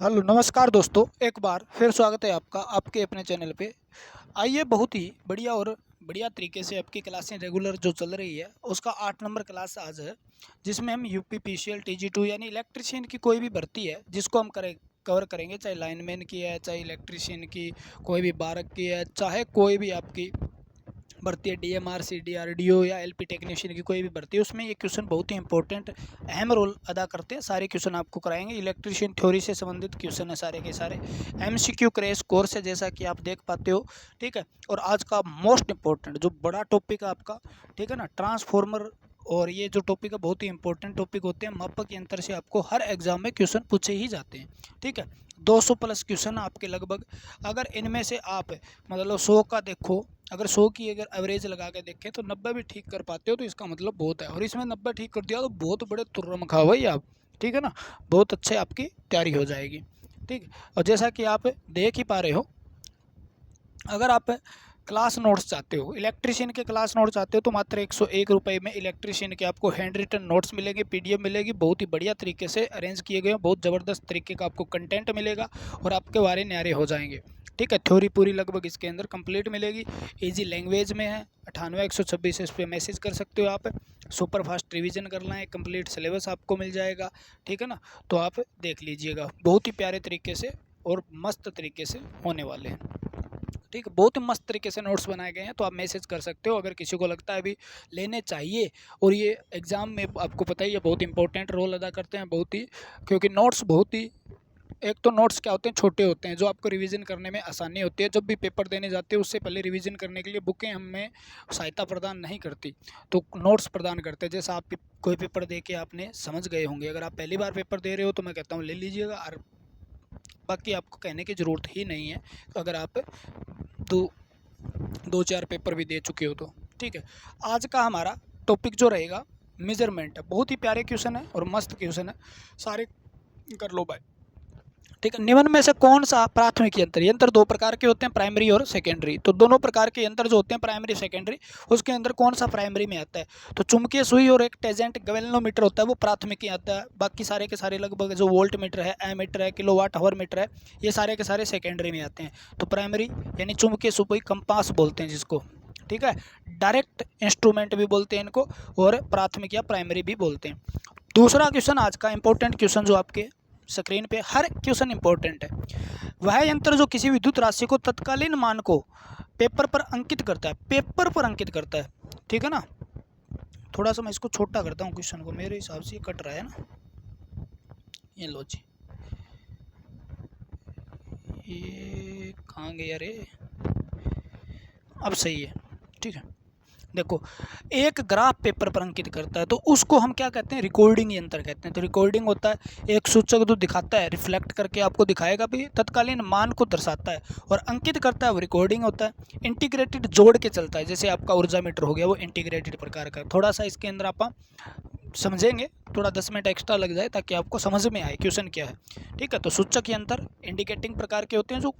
Hello नमस्कार दोस्तों, एक बार फिर स्वागत है आपका आपके अपने चैनल पे। आइए बहुत ही बढ़िया तरीके से आपकी क्लासें रेगुलर जो चल रही है उसका 8 नंबर क्लास आज है, जिसमें हम यूपी पीसीएल टीजी2 यानी इलेक्ट्रिशियन की कोई भी भर्ती है जिसको हम कवर करेंगे, चाहे लाइनमैन की है, चाहे इलेक्ट्रिशियन की, कोई भी बारक की है, चाहे कोई भी आपकी भर्ती है डीएमआरसी डीआरडीओ या एलपी टेक्नीशियन की कोई भी भर्ती है, उसमें ये क्वेश्चन बहुत ही इंपॉर्टेंट अहम रोल अदा करते हैं। सारे क्वेश्चन आपको कराएंगे, इलेक्ट्रिशियन थ्योरी से संबंधित क्वेश्चन है सारे के सारे। एमसीक्यू क्रैश कोर्स है जैसा कि आप देख पाते हो, ठीक है। और आज का मोस्ट इंपॉर्टेंट जो बड़ा टॉपिक है आपका, ठीक है ना, ट्रांसफॉर्मर। और ये जो टॉपिक है बहुत ही इंपॉर्टेंट टॉपिक होते हैं, मापक यंत्र से आपको हर एग्जाम में क्वेश्चन पूछे ही जाते हैं, ठीक है। 200 प्लस क्वेश्चन आपके लगभग। अगर इनमें से आप मतलब 100 का देखो, अगर 100 की अगर एवरेज लगा के देखें तो 90 भी ठीक कर पाते हो तो इसका मतलब बहुत है। और इसमें 90 ठीक कर दिया तो बहुत बड़े तुर्रम खा भाई आप, ठीक है ना, बहुत अच्छे आपकी तैयारी हो जाएगी, ठीक है। और जैसा कि आप देख ही पा रहे हो, अगर आप क्लास नोट्स चाहते हो, इलेक्ट्रिशियन के क्लास नोट्स चाहते हो तो मात्र 101 रुपये में इलेक्ट्रिशियन के आपको हैंड रिटन नोट्स मिलेंगे, पीडीएफ मिलेगी, बहुत ही बढ़िया तरीके से अरेंज किए गए हैं, बहुत ज़बरदस्त तरीके का आपको कंटेंट मिलेगा और आपके बारे न्यारे हो जाएंगे, ठीक है। थ्योरी पूरी लगभग इसके अंदर कंप्लीट मिलेगी, इजी लैंग्वेज में है। 98 126 इस पर मैसेज कर सकते हो आप। सुपर फास्ट रिवीजन करना है, कंप्लीट सिलेबस आपको मिल जाएगा, ठीक है ना। तो आप देख लीजिएगा, बहुत ही प्यारे तरीके से और मस्त तरीके से होने वाले हैं, ठीक है। बहुत ही मस्त तरीके से नोट्स बनाए गए हैं, तो आप मैसेज कर सकते हो अगर किसी को लगता है अभी लेने चाहिए। और ये एग्ज़ाम में आपको पता ही है बहुत इंपॉर्टेंट रोल अदा करते हैं, बहुत ही, क्योंकि नोट्स बहुत ही, एक तो नोट्स क्या होते हैं, छोटे होते हैं जो आपको रिवीजन करने में आसानी होती है। जब भी पेपर देने जाते हैं उससे पहले रिवीजन करने के लिए बुकें हमें सहायता प्रदान नहीं करती, तो नोट्स प्रदान करते हैं। जैसा आप कोई पेपर दे के आपने समझ गए होंगे, अगर आप पहली बार पेपर दे रहे हो तो मैं कहता हूँ ले लीजिएगा, और बाकी आपको कहने की ज़रूरत ही नहीं है अगर आप दो 2-4 पेपर भी दे चुके हो तो, ठीक है। आज का हमारा टॉपिक जो रहेगा मेजरमेंट है, बहुत ही प्यारे क्वेश्चन है और मस्त क्वेश्चन है, सारे कर लो भाई, ठीक है। निम्न में से कौन सा प्राथमिक यंत्र, यंत्र दो प्रकार के होते हैं, प्राइमरी और सेकेंडरी। तो दोनों प्रकार के यंत्र जो होते हैं प्राइमरी सेकेंडरी, उसके अंदर कौन सा प्राइमरी में आता है? तो चुंबकीय सुई और एक टेजेंट गैल्वेनोमीटर होता है, वो प्राथमिक में आता है। बाकी सारे के सारे लगभग जो वोल्ट मीटर है, एमीटर है, किलोवाट आवर मीटर है, ये सारे के सारे सेकेंडरी में आते हैं। तो प्राइमरी यानी चुंबकीय सुई, कंपास बोलते हैं जिसको, ठीक है। डायरेक्ट इंस्ट्रूमेंट भी बोलते हैं इनको, और प्राथमिक या प्राइमरी भी बोलते हैं। दूसरा क्वेश्चन आज का इंपॉर्टेंट क्वेश्चन जो आपके स्क्रीन पे, हर क्वेश्चन इंपॉर्टेंट है। वह यंत्र जो किसी विद्युत राशि को तत्कालीन मान को पेपर पर अंकित करता है, पेपर पर अंकित करता है, ठीक है ना। थोड़ा सा मैं इसको छोटा करता हूँ क्वेश्चन को, मेरे हिसाब से ये कट रहा है ना, ये लो जी, ये कहाँ गया रे, अब सही है, ठीक है। देखो, एक ग्राफ पेपर पर अंकित करता है तो उसको हम क्या कहते हैं, रिकॉर्डिंग यंत्र कहते हैं। तो रिकॉर्डिंग होता है एक सूचक जो दिखाता है, रिफ्लेक्ट करके आपको दिखाएगा भी, तत्कालीन मान को दर्शाता है, और अंकित करता है वो रिकॉर्डिंग होता है। इंटीग्रेटेड जोड़ के चलता है, जैसे आपका ऊर्जा मीटर हो गया, वो इंटीग्रेटेड प्रकार का। थोड़ा सा इसके अंदर आप समझेंगे, थोड़ा 10 मिनट एक्स्ट्रा लग जाए ताकि आपको समझ में आए क्वेश्चन क्या है, ठीक है। तो सूचक यंत्र इंडिकेटिंग प्रकार के होते हैं जो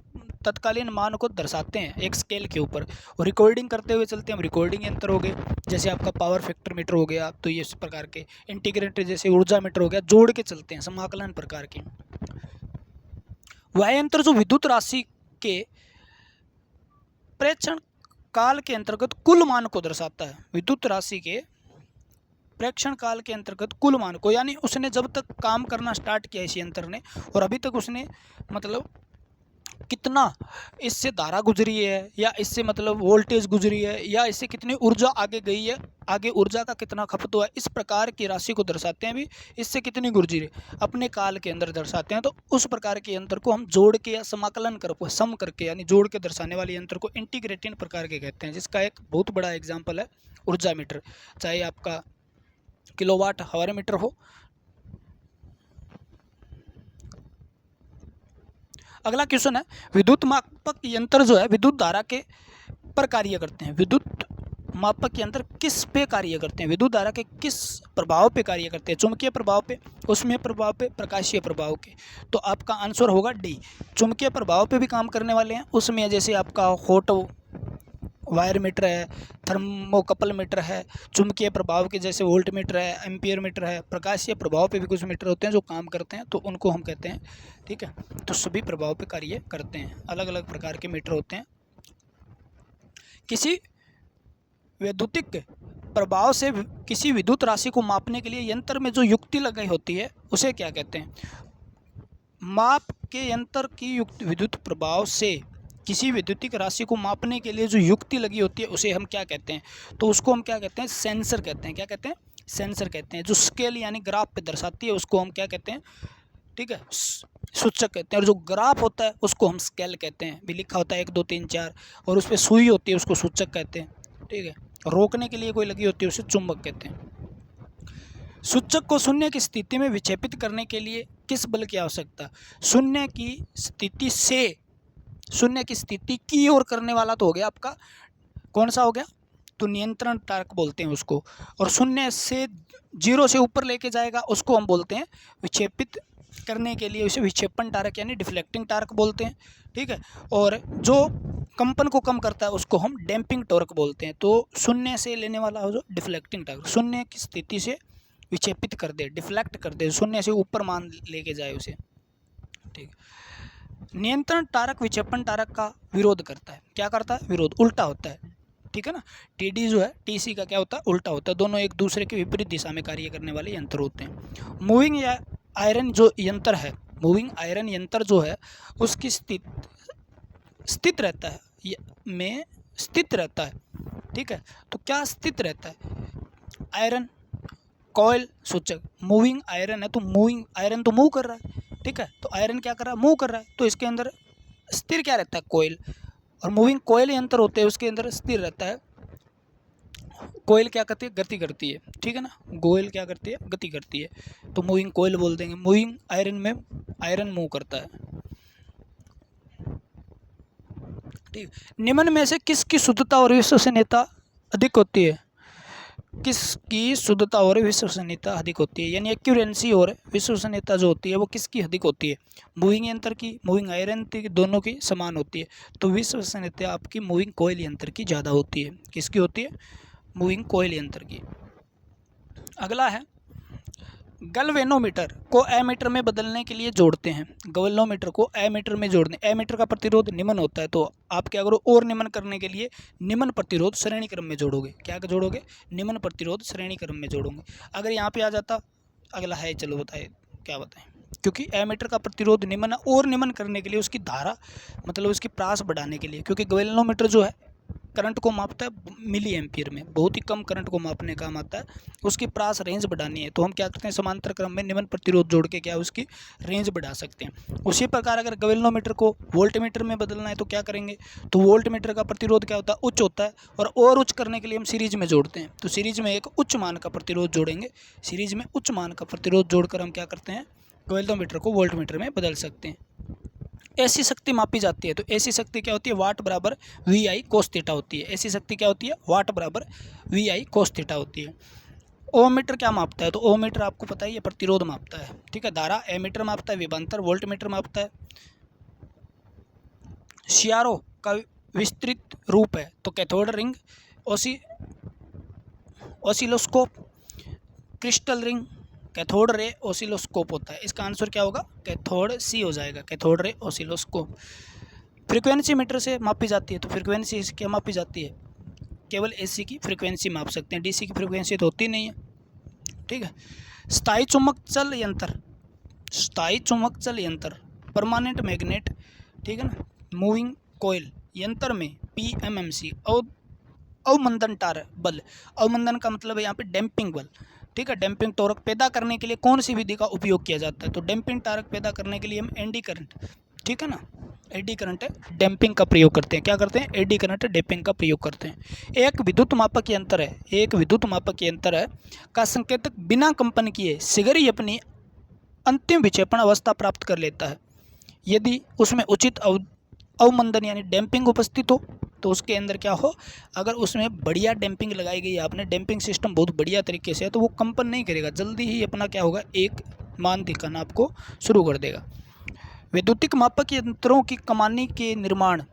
तत्कालीन मान को दर्शाते हैं एक स्केल के ऊपर, और रिकॉर्डिंग करते हुए चलते हैं, रिकॉर्डिंग यंत्र हो गए। जैसे आपका पावर फैक्टर मीटर हो गया, तो ये इस प्रकार के इंटीग्रेटेड, जैसे ऊर्जा मीटर हो गया, जोड़ के चलते हैं, समाकलन प्रकार के। वह यंत्र जो विद्युत राशि के प्रेक्षण काल के अंतर्गत कुल मान को दर्शाता है, विद्युत राशि के प्रेक्षण काल के अंतर्गत कुल मान को, यानी उसने जब तक काम करना स्टार्ट किया इस यंत्र ने, और अभी तक उसने मतलब कितना इससे धारा गुजरी है, या इससे मतलब वोल्टेज गुजरी है, या इससे कितनी ऊर्जा आगे गई है, आगे ऊर्जा का कितना खपत हुआ है, इस प्रकार की राशि को दर्शाते हैं। भी इससे कितनी गुजरी अपने काल के अंदर दर्शाते हैं। तो उस प्रकार के यंत्र को हम जोड़ के या समाकलन कर सम करके यानी जोड़ के दर्शाने वाले यंत्र को इंटीग्रेटेड प्रकार के कहते हैं, जिसका एक बहुत बड़ा एग्जाम्पल है ऊर्जा मीटर, चाहे आपका किलोवाट आवर मीटर हो। अगला क्वेश्चन है, विद्युत मापक यंत्र जो है विद्युत धारा के पर कार्य करते हैं। विद्युत मापक यंत्र किस पे कार्य करते हैं, विद्युत धारा के किस प्रभाव पे कार्य करते हैं? चुंबकीय प्रभाव पे, उष्मीय प्रभाव पे, प्रकाशीय प्रभाव के। तो आपका आंसर होगा डी, चुंबकीय प्रभाव पे भी काम करने वाले हैं। उसमें जैसे आपका हॉट वायर मीटर है, थर्मोकपल मीटर है, चुंबकीय प्रभाव के जैसे वोल्ट मीटर है, एम्पियर मीटर है, प्रकाशीय प्रभाव पे भी कुछ मीटर होते हैं जो काम करते हैं, तो उनको हम कहते हैं। ठीक है, तो सभी प्रभाव पे कार्य करते हैं, अलग अलग प्रकार के मीटर होते हैं। किसी वैद्युतिक प्रभाव से किसी विद्युत राशि को मापने के लिए यंत्र में जो युक्ति लगाई होती है उसे क्या कहते हैं? माप के यंत्र की विद्युत प्रभाव से किसी विद्युतिक राशि को मापने के लिए जो युक्ति लगी होती है उसे हम क्या कहते हैं? तो उसको हम क्या कहते हैं? सेंसर कहते हैं। क्या कहते हैं? सेंसर कहते हैं। जो स्केल यानी ग्राफ पे दर्शाती है उसको हम क्या कहते हैं? ठीक है, सूचक कहते हैं। और जो ग्राफ होता है उसको हम स्केल कहते हैं। भी लिखा होता है 1 2 3 4 और उस पर सुई होती है उसको सूचक कहते हैं। ठीक है, रोकने के लिए कोई लगी होती है उसे चुंबक कहते हैं। सूचक को शून्य की स्थिति में विक्षेपित करने के लिए किस बल की आवश्यकता? शून्य की स्थिति से शून्य की स्थिति की ओर करने वाला तो हो गया आपका, कौन सा हो गया? तो नियंत्रण टार्क बोलते हैं उसको। और शून्य से 0 से ऊपर लेके जाएगा उसको हम बोलते हैं विक्षेपित करने के लिए, उसे विक्षेपण टार्क यानी डिफ्लेक्टिंग टार्क बोलते हैं। ठीक है, और जो कंपन को कम करता है उसको हम डैम्पिंग टॉर्क बोलते हैं। तो शून्य से लेने वाला हो जो डिफ्लेक्टिंग टार्क, शून्य की स्थिति से विक्षेपित कर दे, डिफ्लेक्ट कर दे, शून्य से ऊपर मान लेके जाए उसे। ठीक, नियंत्रण टारक विक्षेपण टारक का विरोध करता है। क्या करता है? विरोध, उल्टा होता है। ठीक है ना, टीडी जो है टीसी का क्या होता है? उल्टा होता है। दोनों एक दूसरे के विपरीत दिशा में कार्य करने वाले यंत्र होते हैं। मूविंग या आयरन जो यंत्र है, मूविंग आयरन यंत्र जो है उसकी स्थित रहता है, में स्थित रहता है। ठीक है, तो क्या स्थित रहता है? आयरन कॉइल सूचक, मूविंग आयरन है तो मूविंग आयरन तो मूव कर रहा है। ठीक है, तो आयरन क्या कर रहा है? मूव कर रहा है, तो इसके अंदर स्थिर क्या रहता है? कॉइल। और मूविंग कॉइल यंत्र होते हैं उसके अंदर स्थिर रहता है। कॉइल क्या करती है? गति करती है। ठीक है ना, कॉइल क्या करती है? गति करती है, तो मूविंग कॉइल बोल देंगे। मूविंग आयरन में आयरन मूव करता है। ठीक, निम्न में से किसकी शुद्धता और विश्वसनीयता अधिक होती है? किसकी शुद्धता और विश्वसनीयता अधिक होती है, यानी एक्यूरेंसी और विश्वसनीयता जो होती है वो किसकी अधिक होती है? मूविंग यंत्र की, मूविंग आयरन की, दोनों की समान होती है। तो विश्वसनीयता आपकी मूविंग कॉइल यंत्र की ज़्यादा होती है। किसकी होती है? मूविंग कॉइल यंत्र की। अगला है, गैल्वेनोमीटर को एमीटर में बदलने के लिए जोड़ते हैं। गैल्वेनोमीटर को एमीटर में जोड़ने, एमीटर का प्रतिरोध निम्न होता है, तो आप क्या करो? और निम्न करने के लिए निम्न प्रतिरोध श्रेणी क्रम में जोड़ोगे। क्या जोड़ोगे? निम्न प्रतिरोध श्रेणी क्रम में जोड़ोगे। अगर यहाँ पे आ जाता, अगला है, चलो बताए क्या बताएं, क्योंकि एमीटर का प्रतिरोध निम्न और निम्न करने के लिए उसकी धारा मतलब उसकी प्रास बढ़ाने के लिए, क्योंकि गैल्वेनोमीटर जो है करंट को मापता है मिली एम्पियर में, बहुत ही कम करंट को मापने काम आता है। उसकी प्रास रेंज बढ़ानी है तो हम क्या करते हैं? समांतर क्रम में निम्न प्रतिरोध जोड़ के क्या उसकी रेंज बढ़ा सकते हैं। उसी प्रकार अगर गैल्वेनोमीटर को वोल्टमीटर में बदलना है तो क्या करेंगे? तो वोल्टमीटर का प्रतिरोध क्या होता है? उच्च होता है, और उच्च करने के लिए हम सीरीज में जोड़ते हैं। तो सीरीज में एक उच्च मान का प्रतिरोध जोड़ेंगे, सीरीज में उच्च मान का प्रतिरोध जोड़कर हम क्या करते हैं? गैल्वेनोमीटर को वोल्टमीटर में बदल सकते हैं। ऐसी शक्ति मापी जाती है, तो ऐसी शक्ति क्या होती है? वाट बराबर वी आई कोस थीटा होती है। ऐसी शक्ति क्या होती है? वाट बराबर वी आई कोस थीटा होती है। ओमीटर क्या मापता है? तो ओमीटर आपको पता है ये प्रतिरोध मापता है। ठीक है, धारा एमीटर मापता है, विभवांतर वोल्टमीटर मापता है। सीआरओ का विस्तृत रूप है तो cathode ring, oscilloscope, crystal ring, cathode ray oscilloscope होता है। इसका आंसर क्या होगा? कैथोड सी हो जाएगा, cathode ray oscilloscope. Frequency meter से मापी जाती है, तो फ्रीक्वेंसी क्या मापी जाती है? केवल एसी की फ्रीक्वेंसी माप सकते हैं, डीसी की फ्रीक्वेंसी तो होती नहीं है। ठीक है, स्थायी चुंबकचल यंत्र, स्थायी चुंबकचल यंत्र, परमानेंट मैग्नेट, ठीक है ना, मूविंग कॉइल यंत्र में पीएमएमसी अवमंदन टार बल, अवमंदन का मतलब है यहाँ पे डैम्पिंग बल। ठीक है, डैम्पिंग टॉर्क पैदा करने के लिए कौन सी विधि का उपयोग किया जाता है? तो डैम्पिंग टॉर्क पैदा करने के लिए हम एडी करंट, ठीक है ना, एडी करंट डैम्पिंग का प्रयोग करते हैं। क्या करते हैं? एडी करंट डैम्पिंग का प्रयोग करते हैं। एक विद्युत मापक यंत्र है, एक विद्युत मापक यंत्र है का संकेतक बिना कंपन किए शीघ्र ही अपनी अंतिम विक्षेपण अवस्था प्राप्त कर लेता है यदि उसमें उचित अवमंदन यानी डैम्पिंग उपस्थित हो। तो उसके अंदर क्या हो? अगर उसमें बढ़िया डैम्पिंग लगाई गई है, आपने डैम्पिंग सिस्टम बहुत बढ़िया तरीके से है, तो वो कंपन नहीं करेगा, जल्दी ही अपना क्या होगा? एक मान दिखाना आपको शुरू कर देगा। वैद्युतिक मापक यंत्रों की कमानी के निर्माण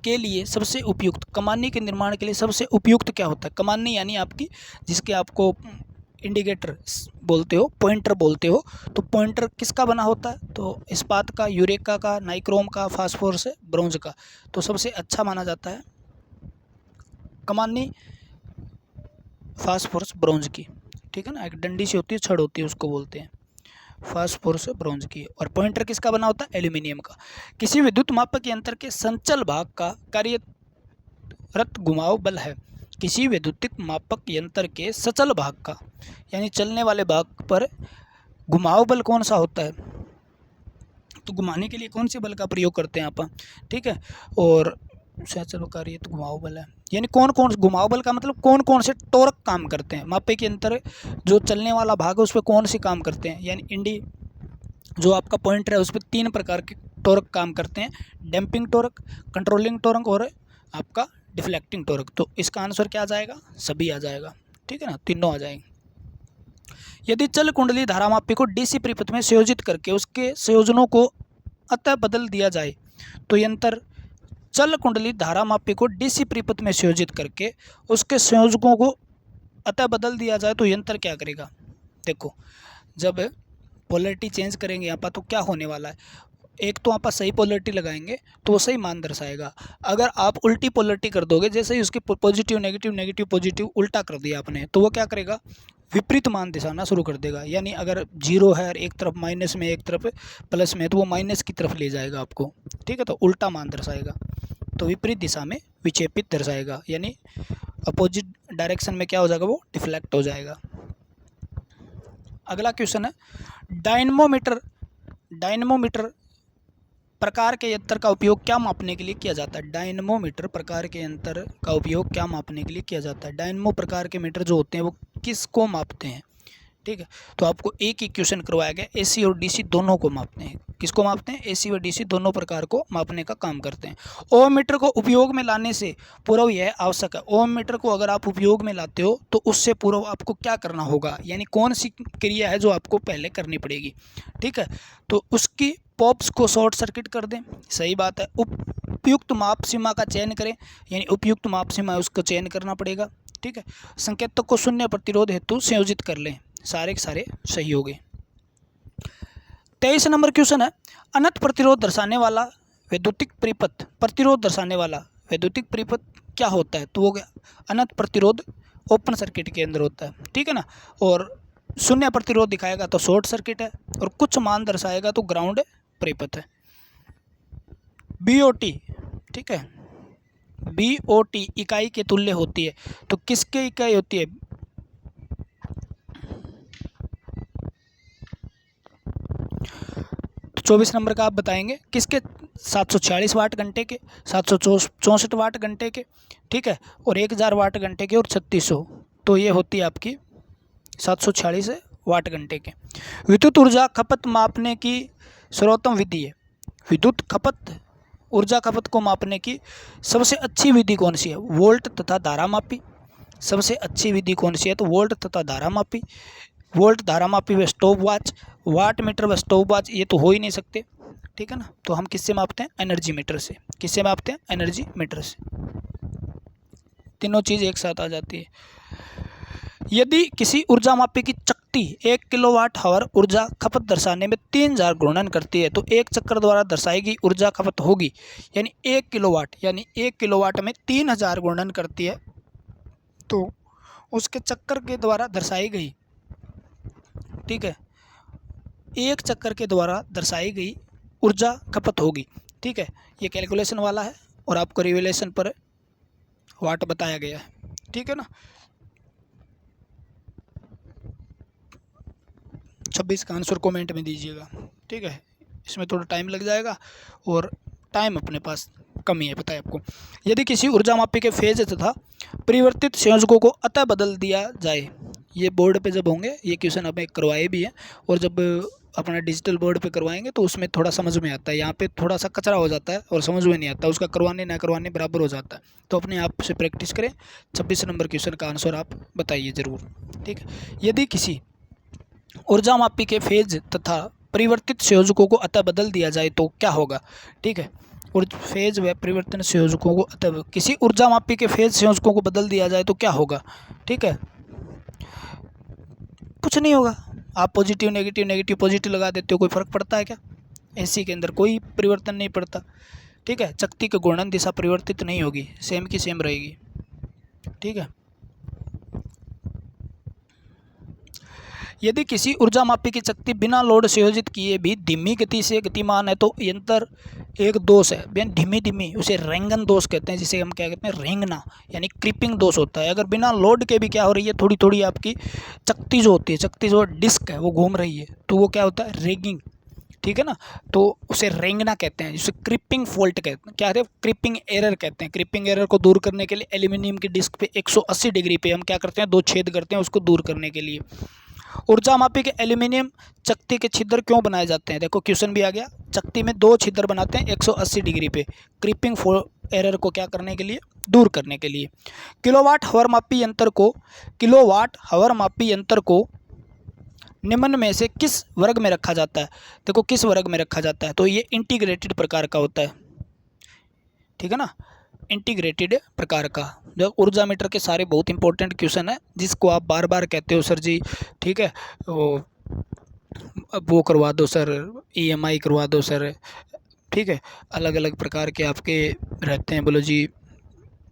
के लिए सबसे उपयुक्त, कमानी के निर्माण के लिए सबसे उपयुक्त क्या होता है? कमानी यानी आपकी जिसके आपको इंडिकेटर बोलते हो, पॉइंटर बोलते हो, तो पॉइंटर किसका बना होता है? तो इस्पात का, यूरेका का, नाइक्रोम का, फास्फोरस, ब्रोंज का। तो सबसे अच्छा माना जाता है कमानी फास्फोरस ब्रोंज की, ठीक है ना। एक डंडी सी होती है, छड़ होती है, उसको बोलते हैं फास्फोरस ब्रोंज की। और पॉइंटर किसका बना होता है? एल्यूमिनियम का। किसी विद्युत मापक यंत्र के संचल भाग का कार्यरत घुमाव बल है। किसी वैद्युतिक मापक यंत्र के सचल भाग का यानी चलने वाले भाग पर घुमाव बल कौन सा होता है? तो घुमाने के लिए कौन से बल का प्रयोग करते हैं आप, ठीक है। और सचल कार्य तो घुमाव बल है, यानी कौन कौन घुमाव बल का मतलब कौन कौन से टॉर्क काम करते हैं। मापक यंत्र जो चलने वाला भाग है उस पर कौन से काम करते हैं, यानी इंडी जो आपका पॉइंटर है उस पर 3 प्रकार के टॉर्क काम करते हैं, डैम्पिंग टॉर्क, कंट्रोलिंग टॉर्क और आपका डिफ्लेक्टिंग टॉर्क। तो इसका आंसर क्या आ जाएगा? सभी आ जाएगा, ठीक है ना, तीनों आ जाएंगे। यदि चल कुंडली धारामापी को डीसी परिपथ में संयोजित करके उसके संयोजनों को अतः बदल दिया जाए तो यंत्र चल कुंडली धारामापी को डीसी परिपथ में संयोजित करके उसके संयोजकों को अतः बदल दिया जाए तो यंत्र क्या करेगा? देखो, जब पोलैरिटी चेंज करेंगे यहाँ पर तो क्या होने वाला है, एक तो आप सही पोलैरिटी लगाएंगे तो वो सही मान दर्शाएगा। अगर आप उल्टी पोलैरिटी कर दोगे, जैसे ही उसकी पॉजिटिव नेगेटिव नेगेटिव पॉजिटिव उल्टा कर दिया आपने, तो वो क्या करेगा? विपरीत मान दिखाना शुरू कर देगा। यानी अगर 0 है और एक तरफ माइनस में एक तरफ प्लस में, तो वो माइनस की तरफ ले जाएगा आपको, ठीक है। तो उल्टा मान दर्शाएगा, तो विपरीत दिशा में विक्षेपित दर्शाएगा, यानी अपोजिट डायरेक्शन में क्या हो जाएगा? वो डिफ्लेक्ट हो जाएगा। अगला क्वेश्चन है, डायनमोमीटर प्रकार के यंत्र का उपयोग क्या मापने के लिए किया जाता है? डायनमोमीटर प्रकार के यंत्र का उपयोग क्या मापने के लिए किया जाता है? डायनमो प्रकार के मीटर जो होते हैं वो किसको मापते हैं, ठीक है। तो आपको एक ही क्वेश्चन करवाया गया, एसी और डीसी दोनों को मापते हैं। किसको मापते हैं? एसी और डीसी दोनों प्रकार को मापने का काम करते हैं। ओम मीटर को उपयोग में लाने से पूर्व यह आवश्यक है। ओम मीटर को अगर आप उपयोग में लाते हो तो उससे पूर्व आपको क्या करना होगा, यानी कौन सी क्रिया है जो आपको पहले करनी पड़ेगी, ठीक है। तो उसकी पॉप्स को शॉर्ट सर्किट कर दें, सही बात है। उपयुक्त माप सीमा का चयन करें, यानी उपयुक्त माप सीमा उसको चयन करना पड़ेगा, ठीक है। संकेतक को शून्य प्रतिरोध हेतु संयोजित कर लें, सारे के सारे सही हो गए। 23 नंबर क्वेश्चन है, अनंत प्रतिरोध दर्शाने वाला वैद्युतिक परिपथ, प्रतिरोध दर्शाने वाला वैद्युतिक परिपथ क्या होता है? तो वो अनंत प्रतिरोध ओपन सर्किट के अंदर होता है, ठीक है ना। और शून्य प्रतिरोध दिखाएगा तो शॉर्ट सर्किट है, और कुछ मान दर्शाएगा तो ग्राउंड परिपथ है। बीओटी, ठीक है, बीओटी इकाई के तुल्य होती है, तो किसके इकाई होती है? 24 नंबर का आप बताएंगे किसके? 746 वाट घंटे के, 764 वाट घंटे के, ठीक है, और 1000 वाट घंटे के और 3600। तो ये होती है आपकी 746 वाट घंटे के। विद्युत ऊर्जा खपत मापने की सर्वोत्तम विधि है। विद्युत खपत ऊर्जा खपत को मापने की सबसे अच्छी विधि कौन सी है? वोल्ट तथा धारा मापी। सबसे अच्छी विधि कौन सी है? तो वोल्ट तथा धारा मापी। वोल्ट धारा मापी व स्टॉप वॉच, वाट मीटर व स्टॉप वॉच ये तो हो ही नहीं सकते, ठीक है ना। तो हम किससे मापते हैं? एनर्जी मीटर से। किससे मापते हैं? एनर्जी मीटर से। तीनों चीज़ एक साथ आ जाती है। यदि किसी ऊर्जा मापी की चकती 1 किलोवाट हावर ऊर्जा खपत दर्शाने में 3000 घूर्णन करती है तो एक चक्कर द्वारा दर्शाई गई ऊर्जा खपत होगी, यानी 1 किलोवाट, यानी 1 किलोवाट में 3000 घूर्णन करती है, तो उसके चक्कर के द्वारा दर्शाई गई, ठीक है, एक चक्कर के द्वारा दर्शाई गई ऊर्जा खपत होगी, ठीक है। ये कैलकुलेशन वाला है और आपको रिवोल्यूशन पर वाट बताया गया है, ठीक है ना। 26 का आंसर कमेंट में दीजिएगा, ठीक है। इसमें थोड़ा टाइम लग जाएगा और टाइम अपने पास कम ही है, पता है आपको। यदि किसी ऊर्जा मापी के फेज तथा परिवर्तित संयोजकों को अतः बदल दिया जाए, ये बोर्ड पे जब होंगे, ये क्वेश्चन हमें करवाए भी हैं, और जब अपना डिजिटल बोर्ड पे करवाएंगे तो उसमें थोड़ा समझ में आता है। यहाँ पे थोड़ा सा कचरा हो जाता है और समझ में नहीं आता, उसका करवाने ना करवाने बराबर हो जाता है। तो अपने आप से प्रैक्टिस करें। 26 नंबर क्वेश्चन का आंसर आप बताइए ज़रूर, ठीक है। यदि किसी ऊर्जा मापी के फेज तथा परिवर्तित संयोजकों को अतः बदल दिया जाए तो क्या होगा, ठीक है। और फेज व परिवर्तन संयोजकों को अतः किसी ऊर्जा मापी के फेज संयोजकों को बदल दिया जाए तो क्या होगा। ठीक है, कुछ नहीं होगा। आप पॉजिटिव नेगेटिव नेगेटिव पॉजिटिव लगा देते हो, कोई फर्क पड़ता है क्या? एसी के अंदर कोई परिवर्तन नहीं पड़ता। ठीक है, शक्ति की घूर्णन दिशा परिवर्तित नहीं होगी, सेम की सेम रहेगी। ठीक है, यदि किसी ऊर्जा मापी की शक्ति बिना लोड संयोजित किए भी धीमी गति से गतिमान है तो यंत्र एक दोष है, बेन धीमी धीमी, उसे रेंगन दोष कहते हैं, जिसे हम क्या कहते हैं, रेंगना, यानी क्रीपिंग दोष होता है। अगर बिना लोड के भी क्या हो रही है, थोड़ी थोड़ी आपकी शक्ति जो होती है, शक्ति जो डिस्क है वो घूम रही है, तो वो क्या होता है, रेगिंग। ठीक है ना, तो उसे रेंगना कहते हैं, जिसे क्रिपिंग फॉल्ट कहते हैं, क्या कहते हैं, क्रिपिंग एरर कहते हैं। क्रिपिंग एरर को दूर करने के लिए एल्यूमिनियम की डिस्क पे 180 डिग्री पे हम क्या करते हैं, 2 छेद करते हैं उसको दूर करने के लिए। ऊर्जा मापी के एल्यूमिनियम चकती के छिद्र क्यों बनाए जाते हैं? देखो क्वेश्चन भी आ गया, चकती में 2 छिद्र बनाते हैं 180 डिग्री पे, क्रिपिंग एरर को क्या करने के लिए, दूर करने के लिए। किलोवाट हावर मापी यंत्र को निम्न में से किस वर्ग में रखा जाता है? देखो किस वर्ग में रखा जाता है, तो ये इंटीग्रेटेड प्रकार का होता है। ठीक है ना, इंटीग्रेटेड प्रकार का। जो ऊर्जा मीटर के सारे बहुत इंपॉर्टेंट क्वेश्चन है, जिसको आप बार बार कहते हो सर जी, ठीक है, वो करवा दो सर, EMI करवा दो सर। ठीक है, अलग अलग प्रकार के आपके रहते हैं, बोलो जी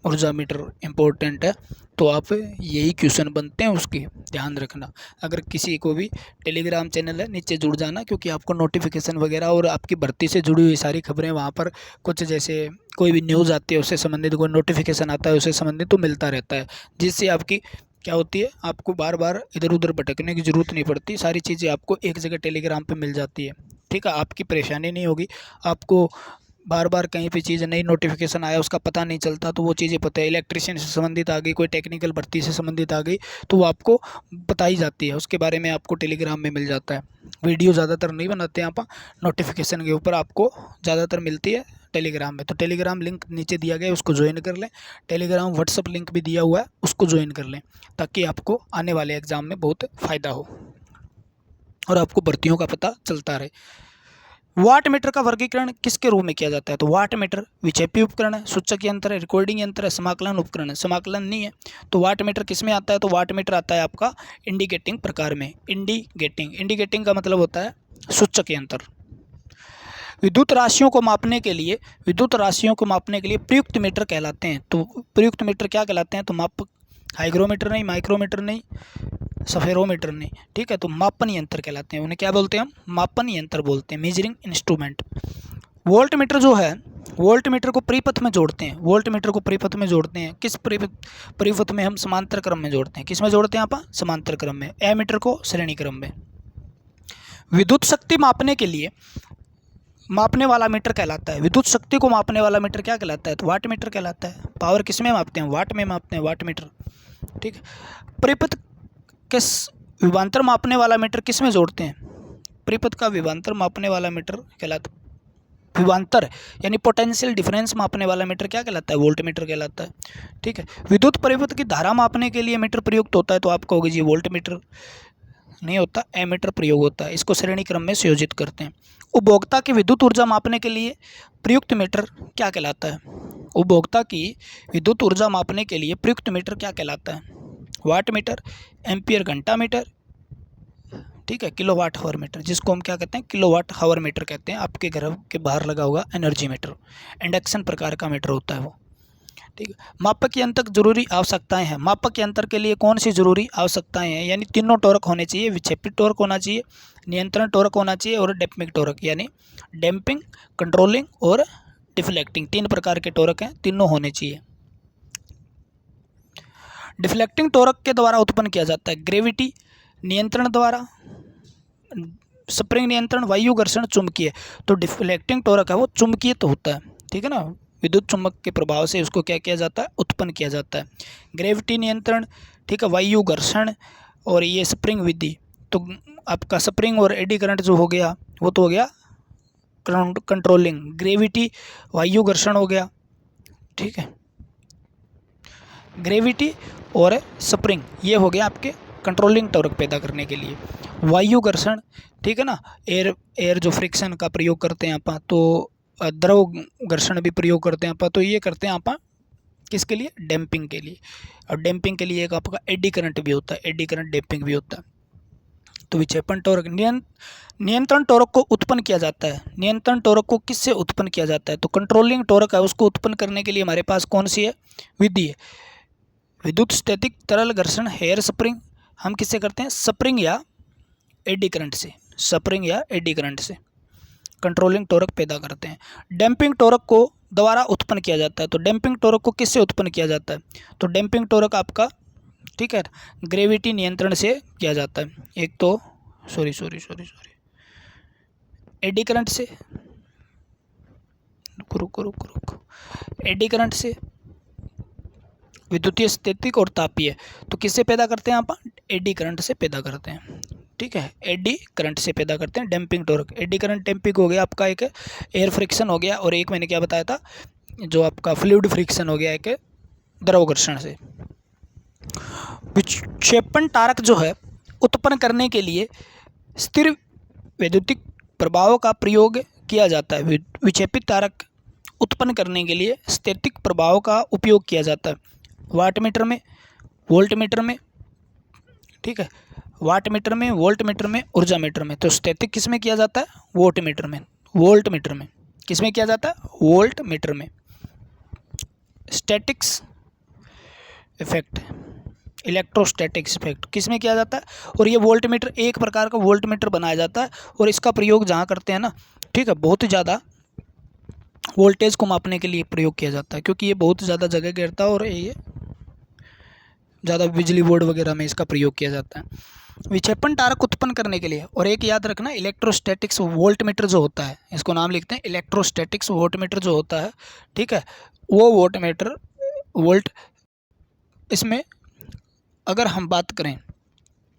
ऊर्जा मीटर इम्पोर्टेंट है, तो आप यही क्वेश्चन बनते हैं, उसकी ध्यान रखना। अगर किसी को भी टेलीग्राम चैनल है, नीचे जुड़ जाना, क्योंकि आपको नोटिफिकेशन वगैरह और आपकी भर्ती से जुड़ी हुई सारी खबरें वहाँ पर, कुछ जैसे कोई भी न्यूज़ आती है उससे संबंधित, कोई नोटिफिकेशन आता है उससे संबंधित, तो मिलता रहता है, जिससे आपकी क्या होती है, आपको बार बार इधर उधर भटकने की ज़रूरत नहीं पड़ती, सारी चीज़ें आपको एक जगह टेलीग्राम पे मिल जाती है। ठीक है, आपकी परेशानी नहीं होगी, आपको बार बार कहीं पे चीज़ नई नोटिफिकेशन आया उसका पता नहीं चलता, तो वो चीज़ें पता है। इलेक्ट्रिशियन से संबंधित आ गई, कोई टेक्निकल भर्ती से संबंधित आ गई, तो वो आपको बताई जाती है, उसके बारे में आपको टेलीग्राम में मिल जाता है। वीडियो ज़्यादातर नहीं बनाते हैं आप, नोटिफिकेशन के ऊपर आपको ज़्यादातर मिलती है टेलीग्राम में। तो टेलीग्राम लिंक नीचे दिया गया है, उसको ज्वाइन कर लें। टेलीग्राम व्हाट्सअप लिंक भी दिया हुआ है, उसको ज्वाइन कर लें, ताकि आपको आने वाले एग्ज़ाम में बहुत फ़ायदा हो और आपको भर्तियों का पता चलता रहे। वाट मीटर का वर्गीकरण किसके रूप में किया जाता है? तो वाट मीटर विक्षेपी उपकरण है, सूचक यंत्र है, रिकॉर्डिंग यंत्र है, समाकलन उपकरण है। समाकलन नहीं है, तो वाट मीटर किस में आता है? तो वाट मीटर आता है आपका इंडिकेटिंग प्रकार में। इंडिकेटिंग का मतलब होता है सूचक यंत्र। विद्युत राशियों को मापने के लिए प्रयुक्त मीटर कहलाते हैं। तो प्रयुक्त मीटर क्या कहलाते हैं? तो माप, हाइग्रोमीटर नहीं, माइक्रोमीटर नहीं, सफेरोमीटर नहीं। ठीक है, तो मापन यंत्र कहलाते हैं। उन्हें क्या बोलते हैं हम? मापन यंत्र बोलते हैं, मेजरिंग इंस्ट्रूमेंट। वोल्ट मीटर जो है, वोल्ट मीटर को परिपथ में जोड़ते हैं। वोल्ट मीटर को परिपथ में जोड़ते हैं, किस परिपथ में? हम समांतर क्रम में जोड़ते हैं। किस में जोड़ते हैं आप? समांतर क्रम में। एमीटर को श्रेणी क्रम में। विद्युत शक्ति मापने के लिए मापने वाला मीटर कहलाता है। विद्युत शक्ति को मापने वाला मीटर क्या कहलाता है? तो वाट मीटर कहलाता है। पावर किस में मापते हैं? वाट में मापते हैं, वाट मीटर। ठीक है, परिपथ के विभवांतर मापने वाला मीटर किस में जोड़ते हैं? परिपथ का विभवांतर मापने वाला मीटर कहलाता है। विभवांतर यानी पोटेंशियल डिफरेंस मापने वाला मीटर क्या कहलाता है? वोल्ट मीटर कहलाता है। ठीक है, विद्युत परिपथ की धारा मापने के लिए मीटर प्रयुक्त होता है, तो आप कहोगे जी वोल्ट मीटर नहीं होता, एमीटर प्रयोग होता है। इसको श्रेणी क्रम में संयोजित करते हैं। उपभोक्ता की विद्युत ऊर्जा मापने के लिए प्रयुक्त मीटर क्या कहलाता है? उपभोक्ता की विद्युत ऊर्जा मापने के लिए प्रयुक्त मीटर क्या कहलाता है? वाट मीटर, एम्पियर घंटा मीटर, ठीक है, किलोवाट हावर मीटर, जिसको हम क्या कहते हैं? किलोवाट हावर मीटर कहते हैं। आपके घर के बाहर लगा होगा एनर्जी मीटर, इंडक्शन प्रकार का मीटर होता है वो। ठीक है, मापक यंत्र जरूरी आवश्यकताएं हैं। मापक यंत्र के लिए कौन सी जरूरी आवश्यकताएं हैं? यानी तीनों टॉर्क होने चाहिए। विक्षेपित टॉर्क होना चाहिए, नियंत्रण टॉर्क होना चाहिए, और डैम्पिंग टॉर्क, यानी डैम्पिंग, कंट्रोलिंग और डिफ्लेक्टिंग, 3 प्रकार के टॉर्क हैं, तीनों होने चाहिए। डिफ्लेक्टिंग टॉर्क के द्वारा उत्पन्न किया जाता है ग्रेविटी नियंत्रण द्वारा, स्प्रिंग नियंत्रण, वायु घर्षण, चुंबकीय। तो डिफ्लेक्टिंग टॉर्क है वो चुंबकीय तो होता है। ठीक है ना, विद्युत चुम्बक के प्रभाव से उसको क्या किया जाता है? उत्पन्न किया जाता है। ग्रेविटी नियंत्रण, ठीक है, वायु घर्षण, और ये स्प्रिंग विधि। तो आपका स्प्रिंग और एडी करंट जो हो गया वो तो हो गया कंट्रोलिंग। ग्रेविटी, वायु घर्षण हो गया। ठीक है, ग्रेविटी और स्प्रिंग ये हो गया आपके कंट्रोलिंग टॉर्क पैदा करने के लिए। वायु घर्षण, ठीक है ना, एयर जो फ्रिक्शन का प्रयोग करते हैं आप, तो द्रव घर्षण भी प्रयोग करते हैं अपन। तो ये करते हैं अपन किसके लिए, डैम्पिंग के लिए। और डैम्पिंग के लिए एक आपका एडी करंट भी होता है, एडी करंट डैम्पिंग भी होता है। तो विक्षेपण टॉर्क नियंत्रण टॉर्क को उत्पन्न किया जाता है। नियंत्रण टॉर्क को किससे उत्पन्न किया जाता है, तो कंट्रोलिंग टॉर्क है, उसको उत्पन्न करने के लिए हमारे पास कौन सी है, विधि है, विद्युत स्टैटिक तरल घर्षण हेयर स्प्रिंग। हम किससे करते हैं, स्प्रिंग या एडी करंट से, स्प्रिंग या एडी करंट से कंट्रोलिंग टॉर्क पैदा करते हैं। डैम्पिंग टॉर्क को द्वारा उत्पन्न किया जाता है। तो डैम्पिंग टॉर्क को किससे उत्पन्न किया जाता है, तो डैम्पिंग टॉर्क आपका, ठीक है, ग्रेविटी नियंत्रण से किया जाता है। एक तो सॉरी एडी करंट से, रुको एडी करंट से, विद्युतीय स्थितिक और तापीय। तो किससे पैदा करते हैं आप, एडी करंट से पैदा करते हैं, ठीक है, एडी करंट से पैदा करते हैं damping torque. Eddy current damping हो गया आपका एक एयर फ्रिक्शन हो गया, और एक मैंने क्या बताया था, जो आपका फ्लूइड फ्रिक्शन हो गया एक द्रव घर्षण से। विक्षेपण टारक जो है उत्पन्न करने के लिए स्थिर वैद्युतिक प्रभावों का प्रयोग किया जाता है। विक्षेपित टारक उत्पन्न करने के लिए स्थैतिक प्रभाव का उपयोग किया जाता है, वाटमीटर में, वोल्टमीटर में, ठीक है, वाटमीटर में, वोल्टमीटर में, ऊर्जा मीटर में। तो स्थैतिक किस में किया जाता है, वोल्टमीटर में, वोल्टमीटर में किस में किया जाता है, वोल्टमीटर में। स्टैटिक्स इफेक्ट, इलेक्ट्रोस्टैटिक्स इफेक्ट किस में किया जाता है, और ये वोल्टमीटर एक प्रकार का वोल्टमीटर बनाया जाता है, और इसका प्रयोग जहाँ करते हैं ना, ठीक है, बहुत ही ज़्यादा वोल्टेज को मापने के लिए प्रयोग किया जाता है, क्योंकि ये बहुत ज़्यादा जगह घेरता है और ये ज़्यादा बिजली बोर्ड वगैरह में इसका प्रयोग किया जाता है। विक्षेपण टारक उत्पन्न करने के लिए, और एक याद रखना, इलेक्ट्रोस्टैटिक्स वोल्टमीटर जो होता है, इसको नाम लिखते हैं इलेक्ट्रोस्टैटिक्स वोल्टमीटर जो होता है, ठीक है, वो वोल्टमीटर वोल्ट, इसमें अगर हम बात करें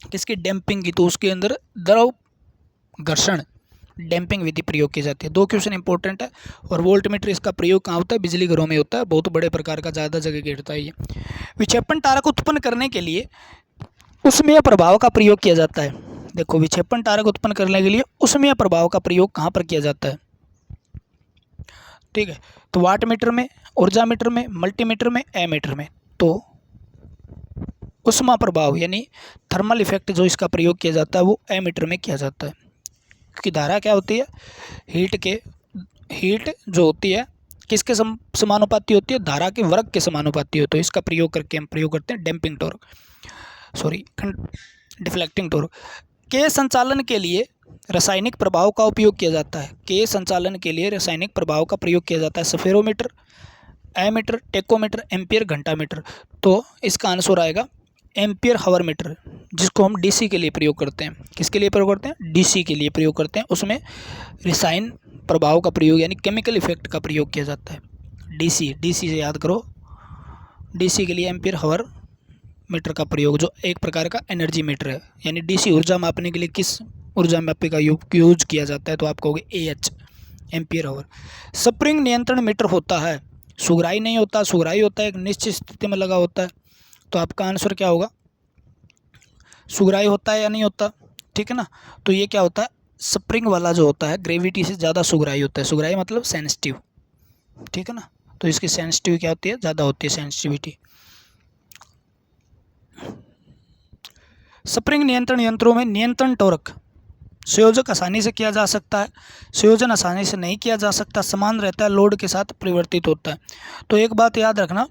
किसकी, डैम्पिंग की, तो उसके अंदर द्रव घर्षण डैम्पिंग विधि प्रयोग की जाती है। 2 क्वेश्चन इंपॉर्टेंट है। और वोल्टमीटर इसका प्रयोग कहाँ होता है, बिजली घरों में होता है, बहुत बड़े प्रकार का, ज़्यादा जगह घेरता है ये। विक्षेपण टारक उत्पन्न करने के लिए उष्मीय प्रभाव का प्रयोग किया जाता है। देखो, विक्षेपण टारक उत्पन्न करने के लिए उष्मीय प्रभाव का प्रयोग कहाँ पर किया जाता है, ठीक है, तो वाटमीटर में, ऊर्जा मीटर में, मल्टीमीटर में, एमीटर में। तो उष्मा प्रभाव यानी थर्मल इफेक्ट जो इसका प्रयोग किया जाता है वो एमीटर में किया जाता है, क्योंकि धारा क्या होती है, हीट जो होती है किसके समानुपाती होती है, धारा के वर्ग के समानुपाती हो। तो इसका प्रयोग करके हम प्रयोग करते हैं डैम्पिंग टॉर्क, डिफ्लेक्टिंग टॉर्क। के संचालन के लिए रासायनिक प्रभाव का उपयोग किया जाता है। के संचालन के लिए रासायनिक प्रभाव का प्रयोग किया जाता है स्फेरोमीटर, एमीटर, टेकोमीटर, एम्पियर, घंटामीटर। तो इसका आंसर आएगा एम्पियर हावर मीटर, जिसको हम डीसी के लिए प्रयोग करते हैं। किसके लिए प्रयोग करते हैं, डीसी के लिए प्रयोग करते हैं। उसमें रसायन प्रभाव का प्रयोग यानी केमिकल इफेक्ट का प्रयोग किया जाता है। डीसी से याद करो, डीसी के लिए एम्पियर हावर मीटर का प्रयोग, जो एक प्रकार का एनर्जी मीटर है। यानी डीसी ऊर्जा मापने के लिए किस ऊर्जा मापी का यूज किया जाता है, तो आप कहोगे AH, एम्पियर हावर। स्प्रिंग नियंत्रण मीटर होता है, सुगराई नहीं होता, सुगराई होता है एक निश्चित स्थिति में लगा होता है। तो आपका आंसर क्या होगा, सुगराई होता है या नहीं होता, ठीक है ना। तो ये क्या होता है, स्प्रिंग वाला जो होता है ग्रेविटी से ज़्यादा सुगराई होता है। सुगराई मतलब सेंसिटिव, ठीक है ना। तो इसकी सेंसिटिव क्या होती है, ज़्यादा होती है सेंसिटिविटी। स्प्रिंग नियंत्रण यंत्रों में नियंत्रण टॉर्क संयोजक आसानी से किया जा सकता है, संयोजन आसानी से नहीं किया जा सकता, समान रहता है, लोड के साथ परिवर्तित होता है। तो एक बात याद रखना,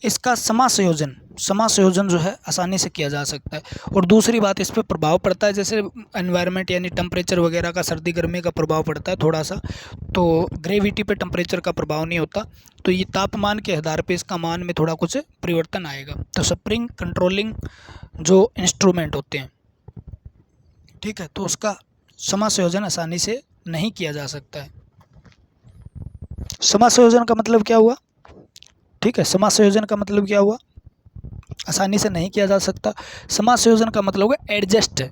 इसका समासंयोजन जो है आसानी से किया जा सकता है। और दूसरी बात, इस पर प्रभाव पड़ता है, जैसे एनवायरनमेंट यानी टेम्परेचर वगैरह का, सर्दी गर्मी का प्रभाव पड़ता है थोड़ा सा, तो ग्रेविटी पे टेम्परेचर का प्रभाव नहीं होता। तो ये तापमान के आधार पे इसका मान में थोड़ा कुछ परिवर्तन आएगा। तो स्प्रिंग कंट्रोलिंग जो इंस्ट्रूमेंट होते हैं, ठीक है, तो उसका समासंयोजन आसानी से नहीं किया जा सकता है। समासंयोजन का मतलब क्या हुआ, ठीक है, समासंयोजन का मतलब क्या हुआ, आसानी से नहीं किया जा सकता। समासंयोजन का मतलब होगा एडजस्ट है,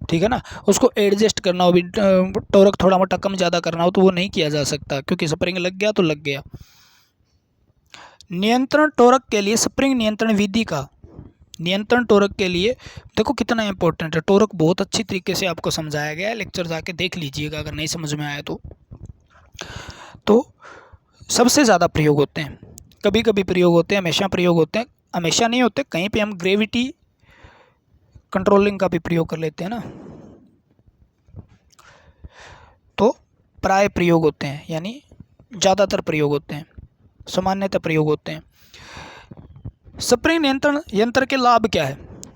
ठीक है ना, उसको एडजस्ट करना हो, भी टॉर्क थोड़ा मोटा कम ज़्यादा करना हो तो वो नहीं किया जा सकता, क्योंकि स्प्रिंग लग गया तो लग गया। नियंत्रण टॉर्क के लिए स्प्रिंग नियंत्रण विधि का नियंत्रण टोरक के लिए देखो कितना इंपॉर्टेंट है। टोरक बहुत अच्छी तरीके से आपको समझाया गया है, लेक्चर जाके देख लीजिएगा अगर नहीं समझ में आया तो सबसे ज़्यादा प्रयोग होते हैं, कभी कभी प्रयोग होते हैं, हमेशा प्रयोग होते हैं, हमेशा नहीं होते। कहीं पे हम ग्रेविटी कंट्रोलिंग का भी प्रयोग कर लेते हैं ना, तो प्राय प्रयोग होते हैं, यानी ज़्यादातर प्रयोग होते हैं, सामान्यतः प्रयोग होते हैं। स्प्रिंग नियंत्रण यंत्र के लाभ क्या है,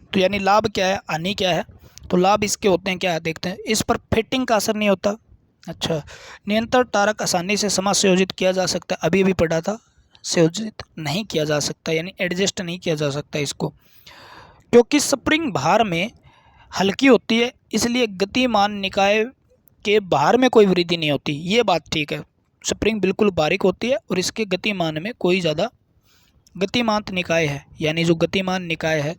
तो यानी लाभ क्या है, हानि क्या है, तो लाभ इसके होते हैं क्या है देखते हैं। इस पर फिटिंग का असर नहीं होता। अच्छा, नियंत्रण टारक आसानी से समायोजित किया जा सकता है, अभी पढ़ा था, संयोजित नहीं किया जा सकता, यानी एडजस्ट नहीं किया जा सकता इसको, क्योंकि स्प्रिंग भार में हल्की होती है, इसलिए गतिमान निकाय के भार में कोई वृद्धि नहीं होती। ये बात ठीक है, स्प्रिंग बिल्कुल बारीक होती है और इसके गतिमान में कोई ज़्यादा गतिमान निकाय है, यानी जो गतिमान निकाय है,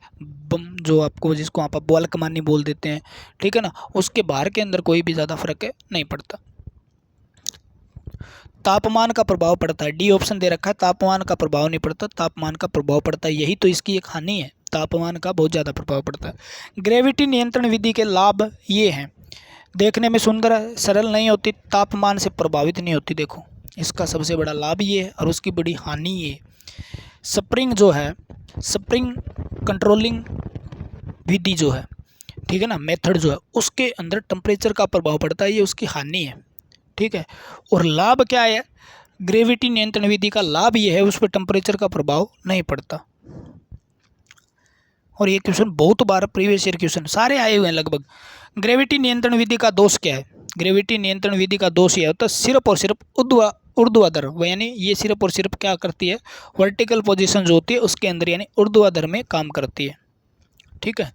जो आपको जिसको आप बल्कमानी बोल देते हैं, ठीक है ना, उसके भार के अंदर कोई भी ज़्यादा फर्क नहीं पड़ता। तापमान का प्रभाव पड़ता है, डी ऑप्शन दे रखा है, तापमान का प्रभाव नहीं पड़ता, तापमान का प्रभाव पड़ता है, यही तो इसकी एक हानि है, तापमान का बहुत ज़्यादा प्रभाव पड़ता है। ग्रेविटी नियंत्रण विधि के लाभ ये हैं, देखने में सुंदर है, सरल नहीं होती, तापमान से प्रभावित नहीं होती, देखो इसका सबसे बड़ा लाभ ये है, और उसकी बड़ी हानि ये। स्प्रिंग जो है, स्प्रिंग कंट्रोलिंग विधि जो है, ठीक है ना, मेथड जो है, उसके अंदर टेम्परेचर का प्रभाव पड़ता है, ये उसकी हानि है, ठीक है। और लाभ क्या है, ग्रेविटी नियंत्रण विधि का लाभ ये है, उस पर टेम्परेचर का प्रभाव नहीं पड़ता। और ये क्वेश्चन बहुत बार प्रीवियस ईयर क्वेश्चन सारे आए हुए हैं लगभग। ग्रेविटी नियंत्रण विधि का दोष क्या है, ग्रेविटी नियंत्रण विधि का दोष ये होता है सिर्फ और सिर्फ ऊर्ध्वाधर, यानी ये सिर्फ और सिर्फ क्या करती है, वर्टिकल पोजीशन जो होती है उसके अंदर, यानी ऊर्ध्वाधर में काम करती है, ठीक है।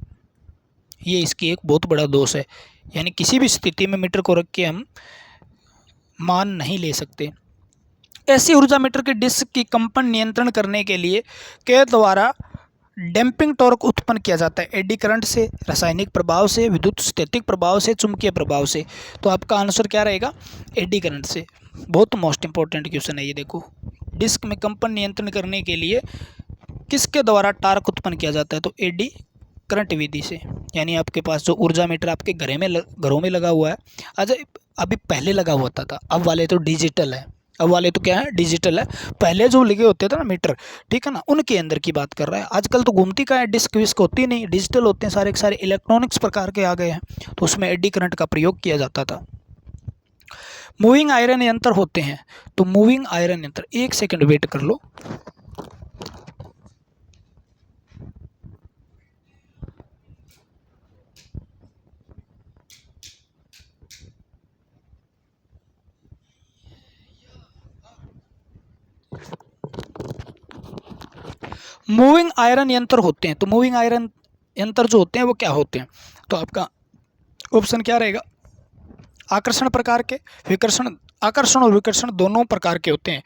ये इसकी एक बहुत बड़ा दोष है, यानी किसी भी स्थिति में मीटर को रख के हम मान नहीं ले सकते। ऐसी ऊर्जा मीटर के डिस्क की कंपन नियंत्रण करने के लिए के द्वारा डैम्पिंग टॉर्क उत्पन्न किया जाता है, एडी करंट से, रासायनिक प्रभाव से, विद्युत स्थैतिक प्रभाव से, चुंबकीय प्रभाव से। तो आपका आंसर क्या रहेगा, एडी करंट से। बहुत मोस्ट इंपॉर्टेंट क्वेश्चन है ये, देखो डिस्क में कंपन नियंत्रण करने के लिए किसके द्वारा टार्क उत्पन्न किया जाता है, तो एडी करंट विधि से। यानी आपके पास जो ऊर्जा मीटर आपके घरों में लगा हुआ है, अच्छा अभी पहले लगा हुआ था, अब वाले तो डिजिटल है, अब वाले तो क्या है, डिजिटल है। पहले जो लगे होते थे ना मीटर, ठीक है ना, उनके अंदर की बात कर रहा है। आजकल तो घूमती का है, डिस्क विस्क होती नहीं, डिजिटल होते हैं सारे के सारे, इलेक्ट्रॉनिक्स प्रकार के आ गए हैं, तो उसमें एडी करंट का प्रयोग किया जाता था। मूविंग आयरन यंत्र होते हैं, तो मूविंग आयरन यंत्र, एक सेकंड वेट कर लो। मूविंग आयरन यंत्र होते हैं, तो मूविंग आयरन यंत्र जो होते हैं वो क्या होते हैं, तो आपका ऑप्शन क्या रहेगा, आकर्षण प्रकार के, विकर्षण, आकर्षण और विकर्षण दोनों प्रकार के होते हैं।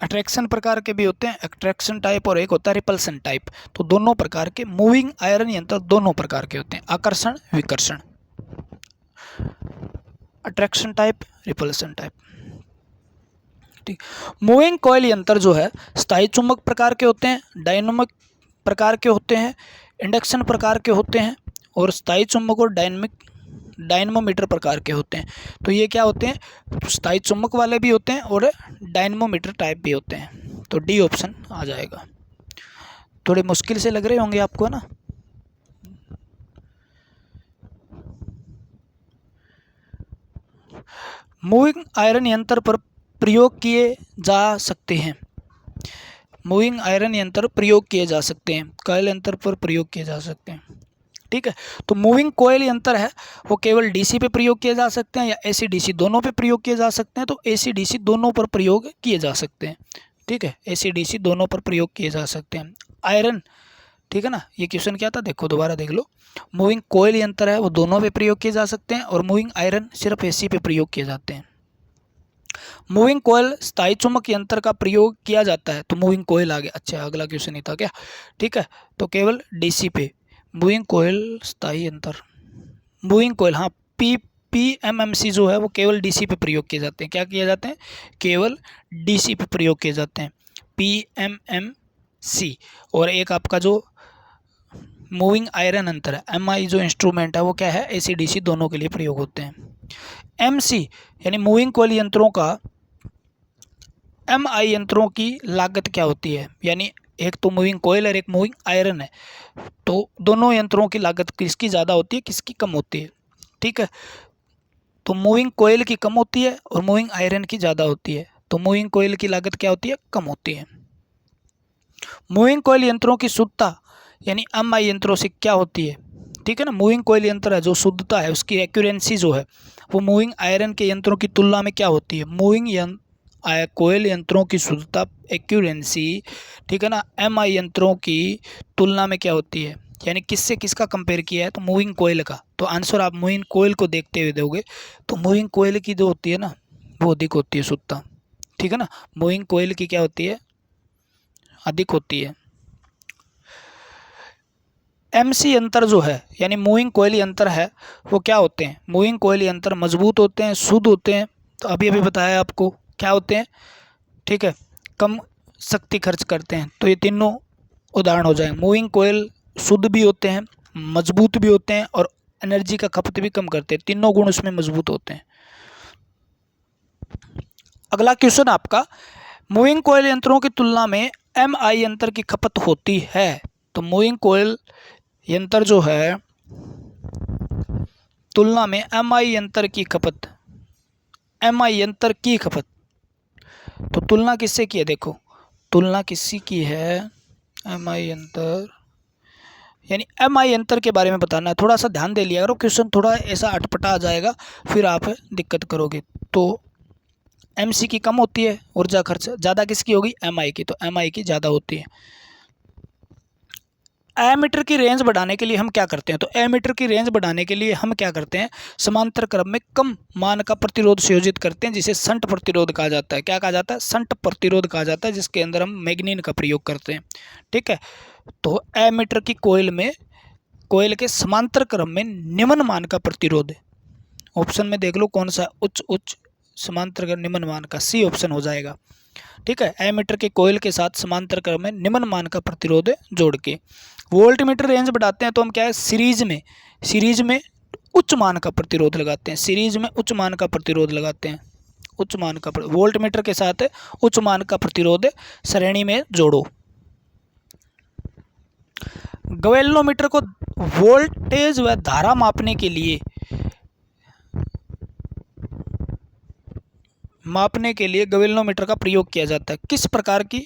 अट्रैक्शन प्रकार के भी होते हैं, अट्रैक्शन टाइप, और एक होता है रिपल्सन टाइप। तो दोनों प्रकार के मूविंग आयरन यंत्र दोनों प्रकार के होते हैं, आकर्षण विकर्षण, अट्रैक्शन टाइप, रिपल्सन टाइप, ठीक। मूविंग कॉइल यंत्र जो है स्थायी चुंबक प्रकार के होते हैं, डायनामिक प्रकार के होते हैं, इंडक्शन प्रकार के होते हैं, और स्थायी चुंबक और डायनमोमीटर प्रकार के होते हैं। तो ये क्या होते हैं, स्थायी चुंबक वाले भी होते हैं और डायनमोमीटर टाइप भी होते हैं। तो डी ऑप्शन आ जाएगा। थोड़े मुश्किल से लग रहे होंगे आपको ना, मूविंग आयरन यंत्र पर प्रयोग किए जा सकते हैं, मूविंग आयरन यंत्र प्रयोग किए जा सकते हैं, कॉइल यंत्र पर प्रयोग किए जा सकते हैं, ठीक है। तो मूविंग कॉइल यंत्र है वो केवल डीसी पे प्रयोग किए जा सकते हैं, या एसी डीसी दोनों पे प्रयोग किए जा सकते हैं, तो एसी डीसी दोनों पर प्रयोग किए जा सकते हैं, ठीक है, एसी डीसी दोनों पर प्रयोग किए जा सकते हैं। आयरन, ठीक है ना, ये क्वेश्चन क्या था, देखो दोबारा देख लो। मूविंग कॉइल यंत्र है वो दोनों पे प्रयोग किए जा सकते हैं, और मूविंग आयरन सिर्फ एसी पे प्रयोग किए जाते हैं। मूविंग कोयल स्थायी चुंबक यंत्र का प्रयोग किया जाता है, तो मूविंग कोयल आ गया। अच्छा अगला क्वेश्चन नहीं था क्या, ठीक है, तो केवल डीसी पे मूविंग कोयल स्थायी यंत्र, मूविंग कोयल, हाँ पीएमएमसी जो है वो केवल डीसी पे प्रयोग किए जाते हैं। क्या किए जाते हैं, केवल डीसी पे प्रयोग किए जाते हैं, पीएमएमसी। और एक आपका जो मूविंग आयरन यंत्र है। MI जो इंस्ट्रूमेंट है वो क्या है, AC/DC दोनों के लिए प्रयोग होते हैं। MC यानी मूविंग कोयल यंत्रों का MI यंत्रों की लागत क्या होती है, यानी एक तो मूविंग कोयल और एक मूविंग आयरन है, तो दोनों यंत्रों की लागत किसकी ज़्यादा होती है, किसकी कम होती है। ठीक है, तो मूविंग कोयल की कम होती है और मूविंग आयरन की ज़्यादा होती है। तो मूविंग कोयल की लागत क्या होती है, कम होती है। मूविंग कोयल यंत्रों की शुद्धता यानी MI यंत्रों से क्या होती है, ठीक है ना। मूविंग कोयल यंत्र है जो शुद्धता है, उसकी एक्यूरेंसी जो है वो मूविंग आयरन के यंत्रों की तुलना में क्या होती है। मूविंग कोयल यंत्रों की शुद्धता, एक्यूरेंसी, ठीक है ना, MI यंत्रों की तुलना में क्या होती है, यानी किससे किसका कंपेयर किया है, तो मूविंग कोयल का। तो आंसर आप मूविंग कोयल को देखते हुए दोगे, तो मूविंग कोयल की जो होती है ना वो अधिक होती है शुद्धता, ठीक है ना। मूविंग कोयल की क्या होती है, अधिक होती है। MC यंत्र जो है यानी मूविंग कोयल यंत्र है वो क्या होते हैं, मूविंग कोयल यंत्र मजबूत होते हैं, शुद्ध होते हैं, तो अभी अभी बताया आपको क्या होते हैं, ठीक है, कम शक्ति खर्च करते हैं। तो ये तीनों उदाहरण हो जाएंगे। मूविंग कोयल शुद्ध भी होते हैं, मजबूत भी होते हैं और एनर्जी का खपत भी कम करते हैं, तीनों गुण उसमें मजबूत होते हैं। अगला क्वेश्चन आपका, मूविंग कोयल यंत्रों की तुलना में MI यंत्र की खपत होती है। तो मूविंग कोयल यंत्र जो है तुलना में MI यंत्र की खपत, MI यंत्र की खपत, तो तुलना किससे की है, देखो तुलना किससे की है, MI यंत्र यानी MI यंत्र के बारे में बताना है। थोड़ा सा ध्यान दे लिया करो, क्वेश्चन थोड़ा ऐसा अटपटा आ जाएगा, फिर आप दिक्कत करोगे। तो MC की कम होती है ऊर्जा खर्च, ज़्यादा किसकी होगी, MI की, तो MI की ज़्यादा होती है। एमीटर की रेंज बढ़ाने के लिए हम क्या करते हैं, तो एमीटर की रेंज बढ़ाने के लिए हम क्या करते हैं, समांतर क्रम में कम मान का प्रतिरोध संयोजित करते हैं, जिसे शंट प्रतिरोध कहा जाता है। क्या कहा जाता है, शंट प्रतिरोध कहा जाता है, जिसके अंदर हम मैग्नीन का प्रयोग करते हैं। ठीक है, तो एमीटर की कोयल के समांतर क्रम में निम्न मान का प्रतिरोध, ऑप्शन में देख लो कौन सा, उच्च समांतर निम्न मान का, सी ऑप्शन हो जाएगा। ठीक है, एमीटर के कोयल के साथ समांतर क्रम में निम्न मान का प्रतिरोध जोड़ के। वोल्ट मीटर रेंज बढ़ाते हैं तो हम क्या है, सीरीज में उच्च मान का प्रतिरोध लगाते हैं, सीरीज में उच्च मान का प्रतिरोध लगाते हैं, उच्च मान का वोल्ट मीटर के साथ उच्च मान का प्रतिरोध श्रेणी में जोड़ो। गैल्वेनोमीटर को वोल्टेज व धारा मापने के लिए गैल्वेनोमीटर का प्रयोग किया जाता है। किस प्रकार की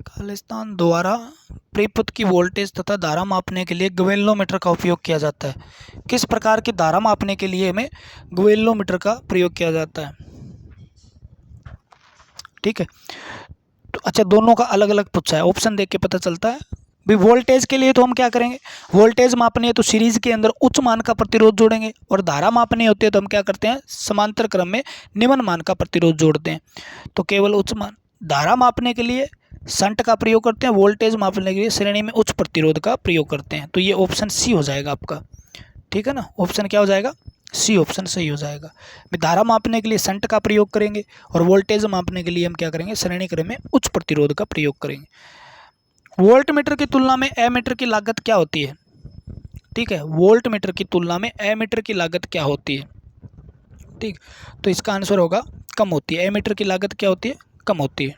खालिस्तान द्वारा प्रेरित की वोल्टेज तथा धारा मापने के लिए गैल्वेनोमीटर का उपयोग किया जाता है। किस प्रकार की धारा मापने के लिए हमें गैल्वेनोमीटर का प्रयोग किया जाता है। ठीक है, तो अच्छा दोनों का अलग अलग पूछा है, ऑप्शन देख के पता चलता है। भी वोल्टेज के लिए तो हम क्या करेंगे, वोल्टेज मापनी है तो सीरीज के अंदर उच्च मान का प्रतिरोध जोड़ेंगे, और धारा मापनी होती है तो हम क्या करते हैं, समांतर क्रम में निम्न मान का प्रतिरोध जोड़ते हैं। तो केवल उच्च मान, धारा मापने के लिए शंट का प्रयोग करते हैं, वोल्टेज मापने के लिए श्रेणी में उच्च प्रतिरोध का प्रयोग करते हैं। तो ये ऑप्शन सी हो जाएगा आपका। ठीक है ना, ऑप्शन क्या हो जाएगा, सी ऑप्शन सही हो जाएगा। धारा मापने के लिए शंट का प्रयोग करेंगे और वोल्टेज मापने के लिए हम क्या करेंगे, श्रेणी क्रम में उच्च प्रतिरोध का प्रयोग करेंगे। वोल्ट मीटर की तुलना में एमीटर की लागत क्या होती है। ठीक है, वोल्ट मीटर की तुलना में एमीटर की लागत क्या होती है। ठीक, तो इसका आंसर होगा कम होती है। एमीटर की लागत क्या होती है, कम होती है,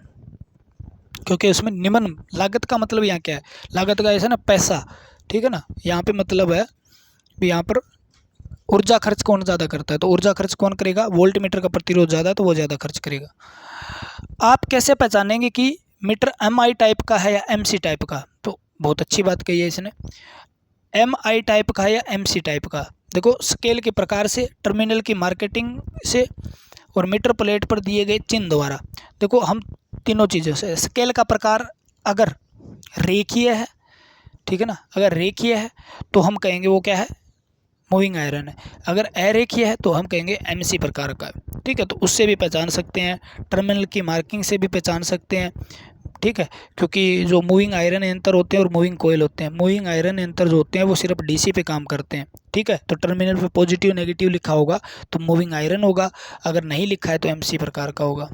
क्योंकि उसमें निम्न लागत का मतलब यहाँ क्या है, लागत का ऐसा ना पैसा, ठीक है ना, यहाँ पे मतलब है भी यहाँ पर ऊर्जा खर्च कौन ज़्यादा करता है, तो ऊर्जा खर्च कौन करेगा, वोल्ट मीटर का प्रतिरोध ज़्यादा है तो वो ज़्यादा खर्च करेगा। आप कैसे पहचानेंगे कि मीटर MI टाइप का है या MC टाइप का, तो बहुत अच्छी बात कही है इसने, MI टाइप का है या MC टाइप का। देखो स्केल के प्रकार से, टर्मिनल की मार्केटिंग से और मीटर प्लेट पर दिए गए चिन्ह द्वारा। देखो हम तीनों चीज़ों से, स्केल का प्रकार अगर रेखीय है, ठीक है ना, अगर रेखीय है तो हम कहेंगे वो क्या है, मूविंग आयरन है। अगर अरेखीय है तो हम कहेंगे MC प्रकार का है। ठीक है, तो उससे भी पहचान सकते हैं, टर्मिनल की मार्किंग से भी पहचान सकते हैं। ठीक है, क्योंकि जो मूविंग आयरन यंत्र होते हैं और मूविंग कोयल होते हैं, मूविंग आयरन यंत्र जो होते हैं वो सिर्फ DC पे काम करते हैं। ठीक है, तो टर्मिनल पे पॉजिटिव नेगेटिव लिखा होगा तो मूविंग आयरन होगा, अगर नहीं लिखा है तो MC प्रकार का होगा।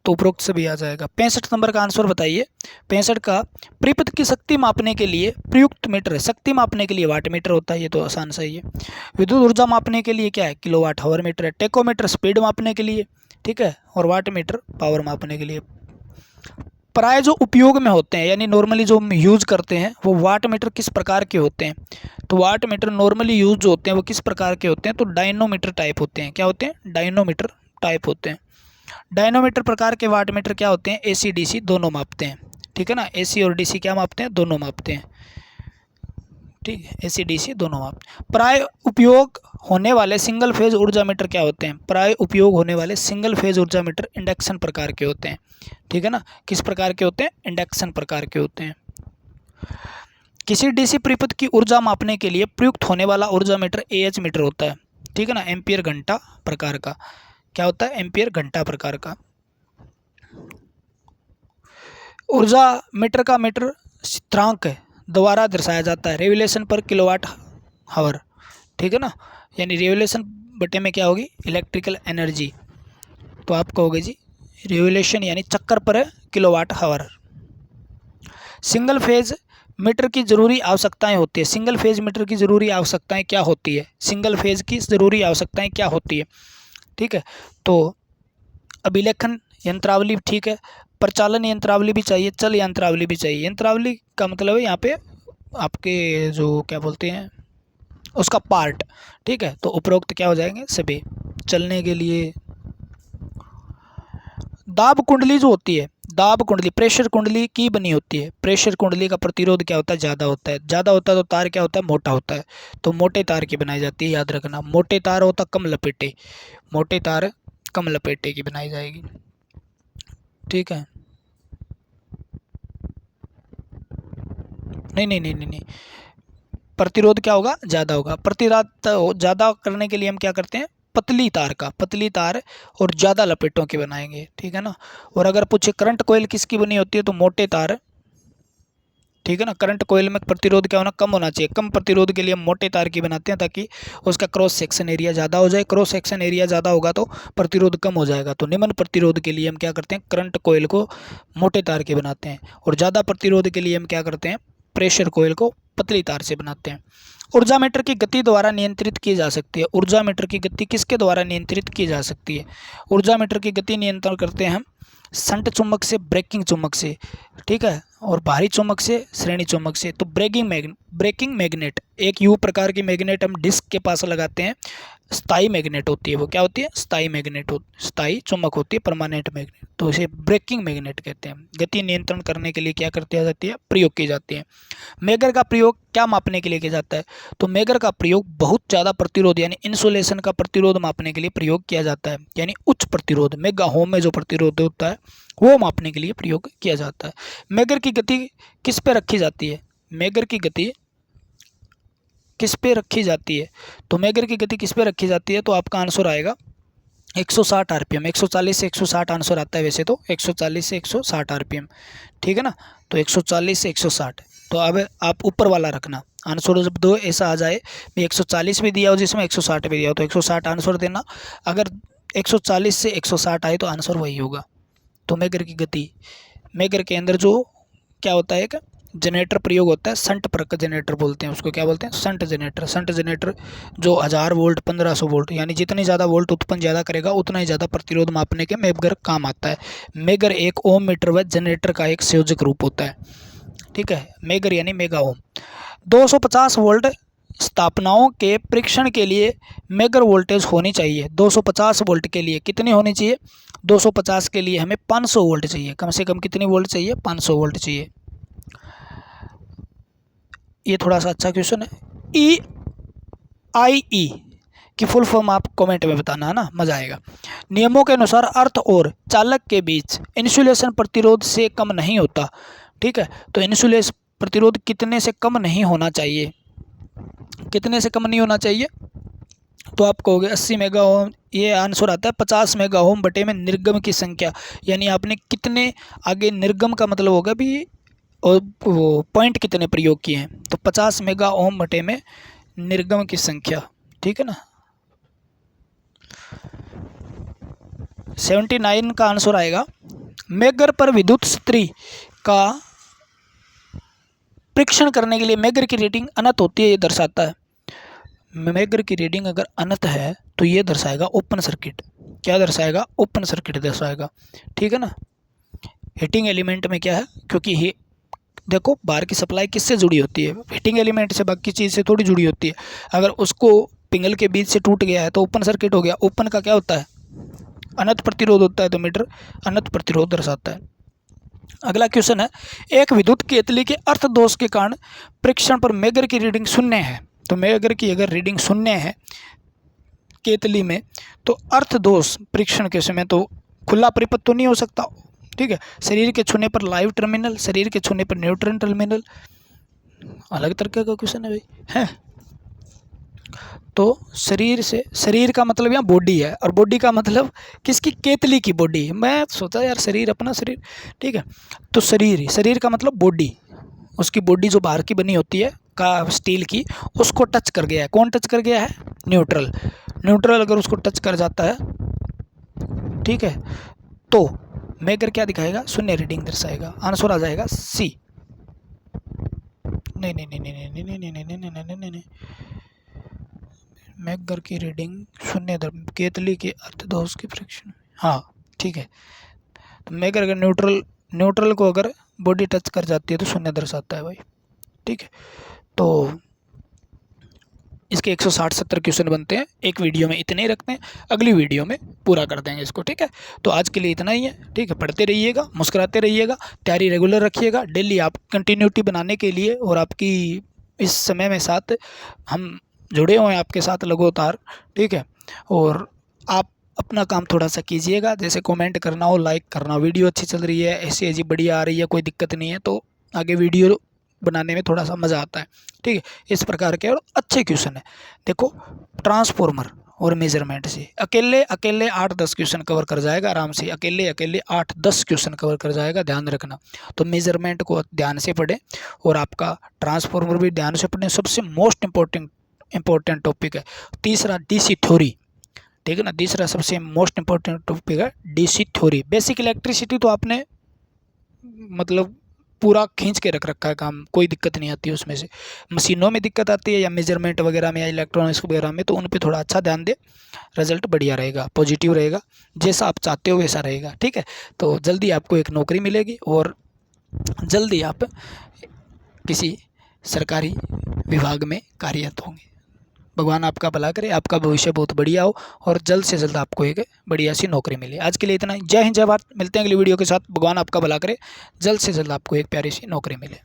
तो उपरोक्त से भी आ जाएगा। 65 नंबर का आंसर बताइए। 65 का, परिपथ की शक्ति मापने के लिए प्रयुक्त मीटर है। शक्ति मापने के लिए वाट मीटर होता है, ये तो आसान सही है। विद्युत ऊर्जा मापने के लिए क्या है, किलोवाट हावर मीटर है। टेकोमीटर स्पीड मापने के लिए, ठीक है, और वाट मीटर पावर मापने के लिए। प्राय जो उपयोग में होते हैं यानी नॉर्मली जो हम यूज करते हैं वो वाट मीटर किस प्रकार के होते हैं, तो वाट मीटर नॉर्मली यूज जो होते हैं वो किस प्रकार के होते हैं, तो डायनोमीटर टाइप होते हैं। क्या होते हैं, डायनोमीटर टाइप होते हैं। डायनोमीटर प्रकार के वाट मीटर क्या होते हैं, एसी डीसी दोनों मापते हैं, ठीक है ना। एसी और डीसी क्या मापते हैं, दोनों मापते हैं, ठीक है, एसी डीसी दोनों मापते हैं। प्राय उपयोग होने वाले सिंगल फेज ऊर्जा मीटर क्या होते हैं, प्राय उपयोग होने वाले सिंगल फेज ऊर्जा मीटर इंडक्शन प्रकार के होते हैं, ठीक है ना। किस प्रकार के होते हैं, इंडक्शन प्रकार के होते हैं। किसी डीसी परिपथ की ऊर्जा मापने के लिए प्रयुक्त होने वाला ऊर्जा मीटर एएच मीटर होता है, ठीक है ना, एम्पियर घंटा प्रकार का। क्या होता है, एम्पियर घंटा प्रकार का। ऊर्जा मीटर का मीटर स्थिरांक है द्वारा दर्शाया जाता है रेवोल्यूशन पर किलोवाट हावर, ठीक है ना, यानी रेवोल्यूशन बटे में क्या होगी, इलेक्ट्रिकल एनर्जी। तो आप कहोगे जी रेवोल्यूशन यानी चक्कर पर kilowatt hour. Single phase metre की जरूरी आवश्यकताएं होती है। सिंगल फेज मीटर की जरूरी आवश्यकताएं क्या होती है, सिंगल फेज की जरूरी आवश्यकताएं क्या होती है, ठीक है। तो अभिलेखन यंत्रावली, ठीक है, प्रचालन यंत्रावली भी चाहिए, चल यंत्रावली भी चाहिए। यंत्रावली का मतलब है यहाँ पे आपके जो क्या बोलते हैं उसका पार्ट, ठीक है। तो उपरोक्त क्या हो जाएंगे सभी, चलने के लिए। दाब कुंडली जो होती है, दाब कुंडली प्रेशर कुंडली की बनी होती है। प्रेशर कुंडली का प्रतिरोध क्या होता है, ज़्यादा होता है। ज़्यादा होता है तो तार क्या होता है, मोटा होता है। तो मोटे तार की बनाई जाती है, याद रखना। मोटे तार होता कम लपेटे, मोटे तार कम लपेटे की बनाई जाएगी, ठीक है। नहीं नहीं नहीं नहीं नहीं, प्रतिरोध क्या होगा, ज़्यादा होगा। प्रतिरोध ज़्यादा करने के लिए हम क्या करते हैं, पतली तार का, पतली तार और ज़्यादा लपेटों के बनाएंगे, ठीक है ना। और अगर पूछे करंट कोयल किसकी बनी होती है, तो मोटे तार, ठीक है ना। करंट कोयल में प्रतिरोध क्या होना, कम होना चाहिए। कम प्रतिरोध के लिए हम मोटे तार की बनाते हैं ताकि उसका क्रॉस सेक्शन एरिया ज़्यादा हो जाए। क्रॉस सेक्शन एरिया ज़्यादा होगा तो प्रतिरोध कम हो जाएगा। तो निम्न प्रतिरोध के लिए हम क्या करते हैं, करंट कोयल को मोटे तार के बनाते हैं। और ज़्यादा प्रतिरोध के लिए हम क्या करते हैं, प्रेशर कोयल को पतली तार से बनाते हैं। ऊर्जा मीटर की गति द्वारा नियंत्रित की जा सकती है। ऊर्जा मीटर की गति किसके द्वारा नियंत्रित की जा सकती है, ऊर्जा मीटर की गति नियंत्रण करते हैं हम संट चुंबक से, ब्रेकिंग चुंबक से, ठीक है, और बाहरी चुंबक से, श्रेणी चुंबक से। तो ब्रेकिंग मैग्नेट, एक यू प्रकार की मैग्नेट हम डिस्क के पास लगाते हैं, स्थायी मैग्नेट होती है वो। क्या होती है, स्थायी मैग्नेट स्थायी चुंबक होती है, परमानेंट मैग्नेट। तो इसे ब्रेकिंग मैग्नेट कहते हैं। गति नियंत्रण करने के लिए क्या करती जाती है, प्रयोग की जाती है। मेगर का प्रयोग क्या मापने के लिए किया जाता है, तो मेगर का प्रयोग बहुत ज़्यादा प्रतिरोध यानी इंसुलेशन का प्रतिरोध मापने के लिए प्रयोग किया जाता है। यानी उच्च प्रतिरोध, मेगा होम में जो प्रतिरोध होता है वो मापने के लिए प्रयोग किया जाता है। मेगर की गति किस पे रखी जाती है, मेगर की गति किस पे रखी जाती है, तो मेगर की गति किस पे रखी जाती है, तो आपका आंसर आएगा 160 आरपीएम। 140 से 160 आंसर आता है वैसे तो, 140 से 160 आरपीएम, ठीक है ना। तो 140 से 160, तो अब आप ऊपर वाला रखना आंसर। जब दो ऐसा आ जाए, 140 भी दिया हो जिसमें 160 भी दिया हो, तो 160 आंसर देना। अगर 140 से 160 आए तो आंसर वही होगा। तो मेगर की गति, मेगर के अंदर जो क्या होता है, एक जनरेटर प्रयोग होता है, संट प्रक जनरेटर बोलते हैं उसको। क्या बोलते हैं, संट जनरेटर। संट जनरेटर जो 1000 वोल्ट 1500 वोल्ट यानी जितनी ज़्यादा वोल्ट उत्पन्न ज़्यादा करेगा उतना ही ज़्यादा प्रतिरोध मापने के मेगर काम आता है। मेगर एक ओम मीटर व जनरेटर का एक संयोजक रूप होता है, ठीक है। मेगर यानी मेगा ओम। 250 वोल्ट स्थापनाओं के परीक्षण के लिए मेगर वोल्टेज होनी चाहिए। 250 वोल्ट के लिए कितनी होनी चाहिए, 250 के लिए हमें 500 वोल्ट चाहिए। कम से कम कितनी वोल्ट चाहिए, 500 वोल्ट चाहिए। ये थोड़ा सा अच्छा क्वेश्चन है। EIE की फुल फॉर्म आप कमेंट में बताना, है ना, मजा आएगा। नियमों के अनुसार अर्थ और चालक के बीच इंसुलेशन प्रतिरोध से कम नहीं होता, ठीक है। तो इंसुलेशन प्रतिरोध कितने से कम नहीं होना चाहिए, कितने से कम नहीं होना चाहिए, तो आप कहोगे 80 मेगा ओम। ये आंसर आता है 50 मेगा ओम बटे में निर्गम की संख्या, यानी आपने कितने आगे निर्गम का मतलब होगा भी और वो पॉइंट कितने प्रयोग किए हैं, तो 50 मेगा ओम बटे में निर्गम की संख्या, ठीक है ना। 79 का आंसर आएगा मेगर पर विद्युत स्त्री का परीक्षण करने के लिए मेगर की रीडिंग अनंत होती है, ये दर्शाता है। मेगर की रीडिंग अगर अनंत है तो ये दर्शाएगा ओपन सर्किट। क्या दर्शाएगा? ओपन सर्किट दर्शाएगा। ठीक है ना। हीटिंग एलिमेंट में क्या है, क्योंकि ये देखो बाहर की सप्लाई किससे जुड़ी होती है? हीटिंग एलिमेंट से, बाकी चीज़ से थोड़ी जुड़ी होती है। अगर उसको पिंगल के बीच से टूट गया है तो ओपन सर्किट हो गया। ओपन का क्या होता है? अनंत प्रतिरोध होता है, तो मीटर अनंत प्रतिरोध दर्शाता है। अगला क्वेश्चन है, एक विद्युत केतली के अर्थ दोष के कारण परीक्षण पर मेगर की रीडिंग शून्य है। तो मेगर की अगर रीडिंग शून्य है केतली में तो अर्थ दोष परीक्षण के समय तो खुला परिपथ तो नहीं हो सकता। ठीक है। शरीर के छूने पर लाइव टर्मिनल, शरीर के छूने पर न्यूट्रल टर्मिनल। अलग तरीके का क्वेश्चन है भाई, है। तो शरीर से, शरीर का मतलब यहाँ बॉडी है, और बॉडी का मतलब किसकी? केतली की बॉडी। मैं सोचा यार शरीर अपना शरीर, ठीक है। तो शरीर, शरीर का मतलब बॉडी, उसकी बॉडी जो बाहर की बनी होती है का स्टील की, उसको टच कर गया है। कौन टच कर गया है? न्यूट्रल। न्यूट्रल अगर उसको टच कर जाता है, ठीक है, तो मेगर क्या दिखाएगा? शून्य रीडिंग दर्शाएगा। आंसर आ जाएगा सी। नहीं नहीं नहीं नहीं नहीं नहीं नहीं नहीं नहीं नहीं नहीं नहीं, मेगर की रीडिंग शून्य, केतली के अर्थ दोष की फ्रिक्शन। हाँ ठीक है। तो मेगर अगर न्यूट्रल को अगर बॉडी टच कर जाती है तो शून्य दर्शाता है भाई। ठीक है। तो इसके 160-70 क्वेश्चन बनते हैं। एक वीडियो में इतने ही रखते हैं, अगली वीडियो में पूरा कर देंगे इसको। ठीक है। तो आज के लिए इतना ही है। ठीक है। पढ़ते रहिएगा, मुस्कुराते रहिएगा, तैयारी रेगुलर रखिएगा। डेली आप कंटिन्यूटी बनाने के लिए, और आपकी इस समय में साथ हम जुड़े हुए हैं आपके साथ लगातार। ठीक है। और आप अपना काम थोड़ा सा कीजिएगा, जैसे कमेंट करना हो, लाइक करना। वीडियो अच्छी चल रही है, ऐसी बढ़िया आ रही है, कोई दिक्कत नहीं है, तो आगे वीडियो बनाने में थोड़ा सा मज़ा आता है। ठीक है। इस प्रकार के और अच्छे क्वेश्चन है। देखो ट्रांसफॉर्मर और मेजरमेंट से अकेले 8-10 क्वेश्चन कवर कर जाएगा आराम से। अकेले 8-10 क्वेश्चन कवर कर जाएगा, ध्यान रखना। तो मेजरमेंट को ध्यान से पढ़ें, और आपका ट्रांसफॉर्मर भी ध्यान से पढ़ें। सबसे मोस्ट इम्पोर्टेंट टॉपिक है। तीसरा डीसी थ्योरी। ठीक है ना। तीसरा सबसे मोस्ट इम्पोर्टेंट टॉपिक है डीसी थ्योरी। बेसिक इलेक्ट्रिसिटी तो आपने मतलब पूरा खींच के रख रखा है काम, कोई दिक्कत नहीं आती उसमें से। मशीनों में दिक्कत आती है या मेजरमेंट वगैरह में या इलेक्ट्रॉनिक्स वगैरह में, तो उन पे थोड़ा अच्छा ध्यान दे, रिजल्ट बढ़िया रहेगा, पॉजिटिव रहेगा, जैसा आप चाहते हो वैसा रहेगा। ठीक है। तो जल्दी आपको एक नौकरी मिलेगी, और जल्दी आप किसी सरकारी विभाग में कार्यरत होंगे। भगवान आपका भला करे, आपका भविष्य बहुत बढ़िया हो, और जल्द से जल्द आपको एक बढ़िया सी नौकरी मिले। आज के लिए इतना ही। जय हिंद, जय भारत। मिलते हैं अगली वीडियो के साथ। भगवान आपका भला करे, जल्द से जल्द आपको एक प्यारी सी नौकरी मिले।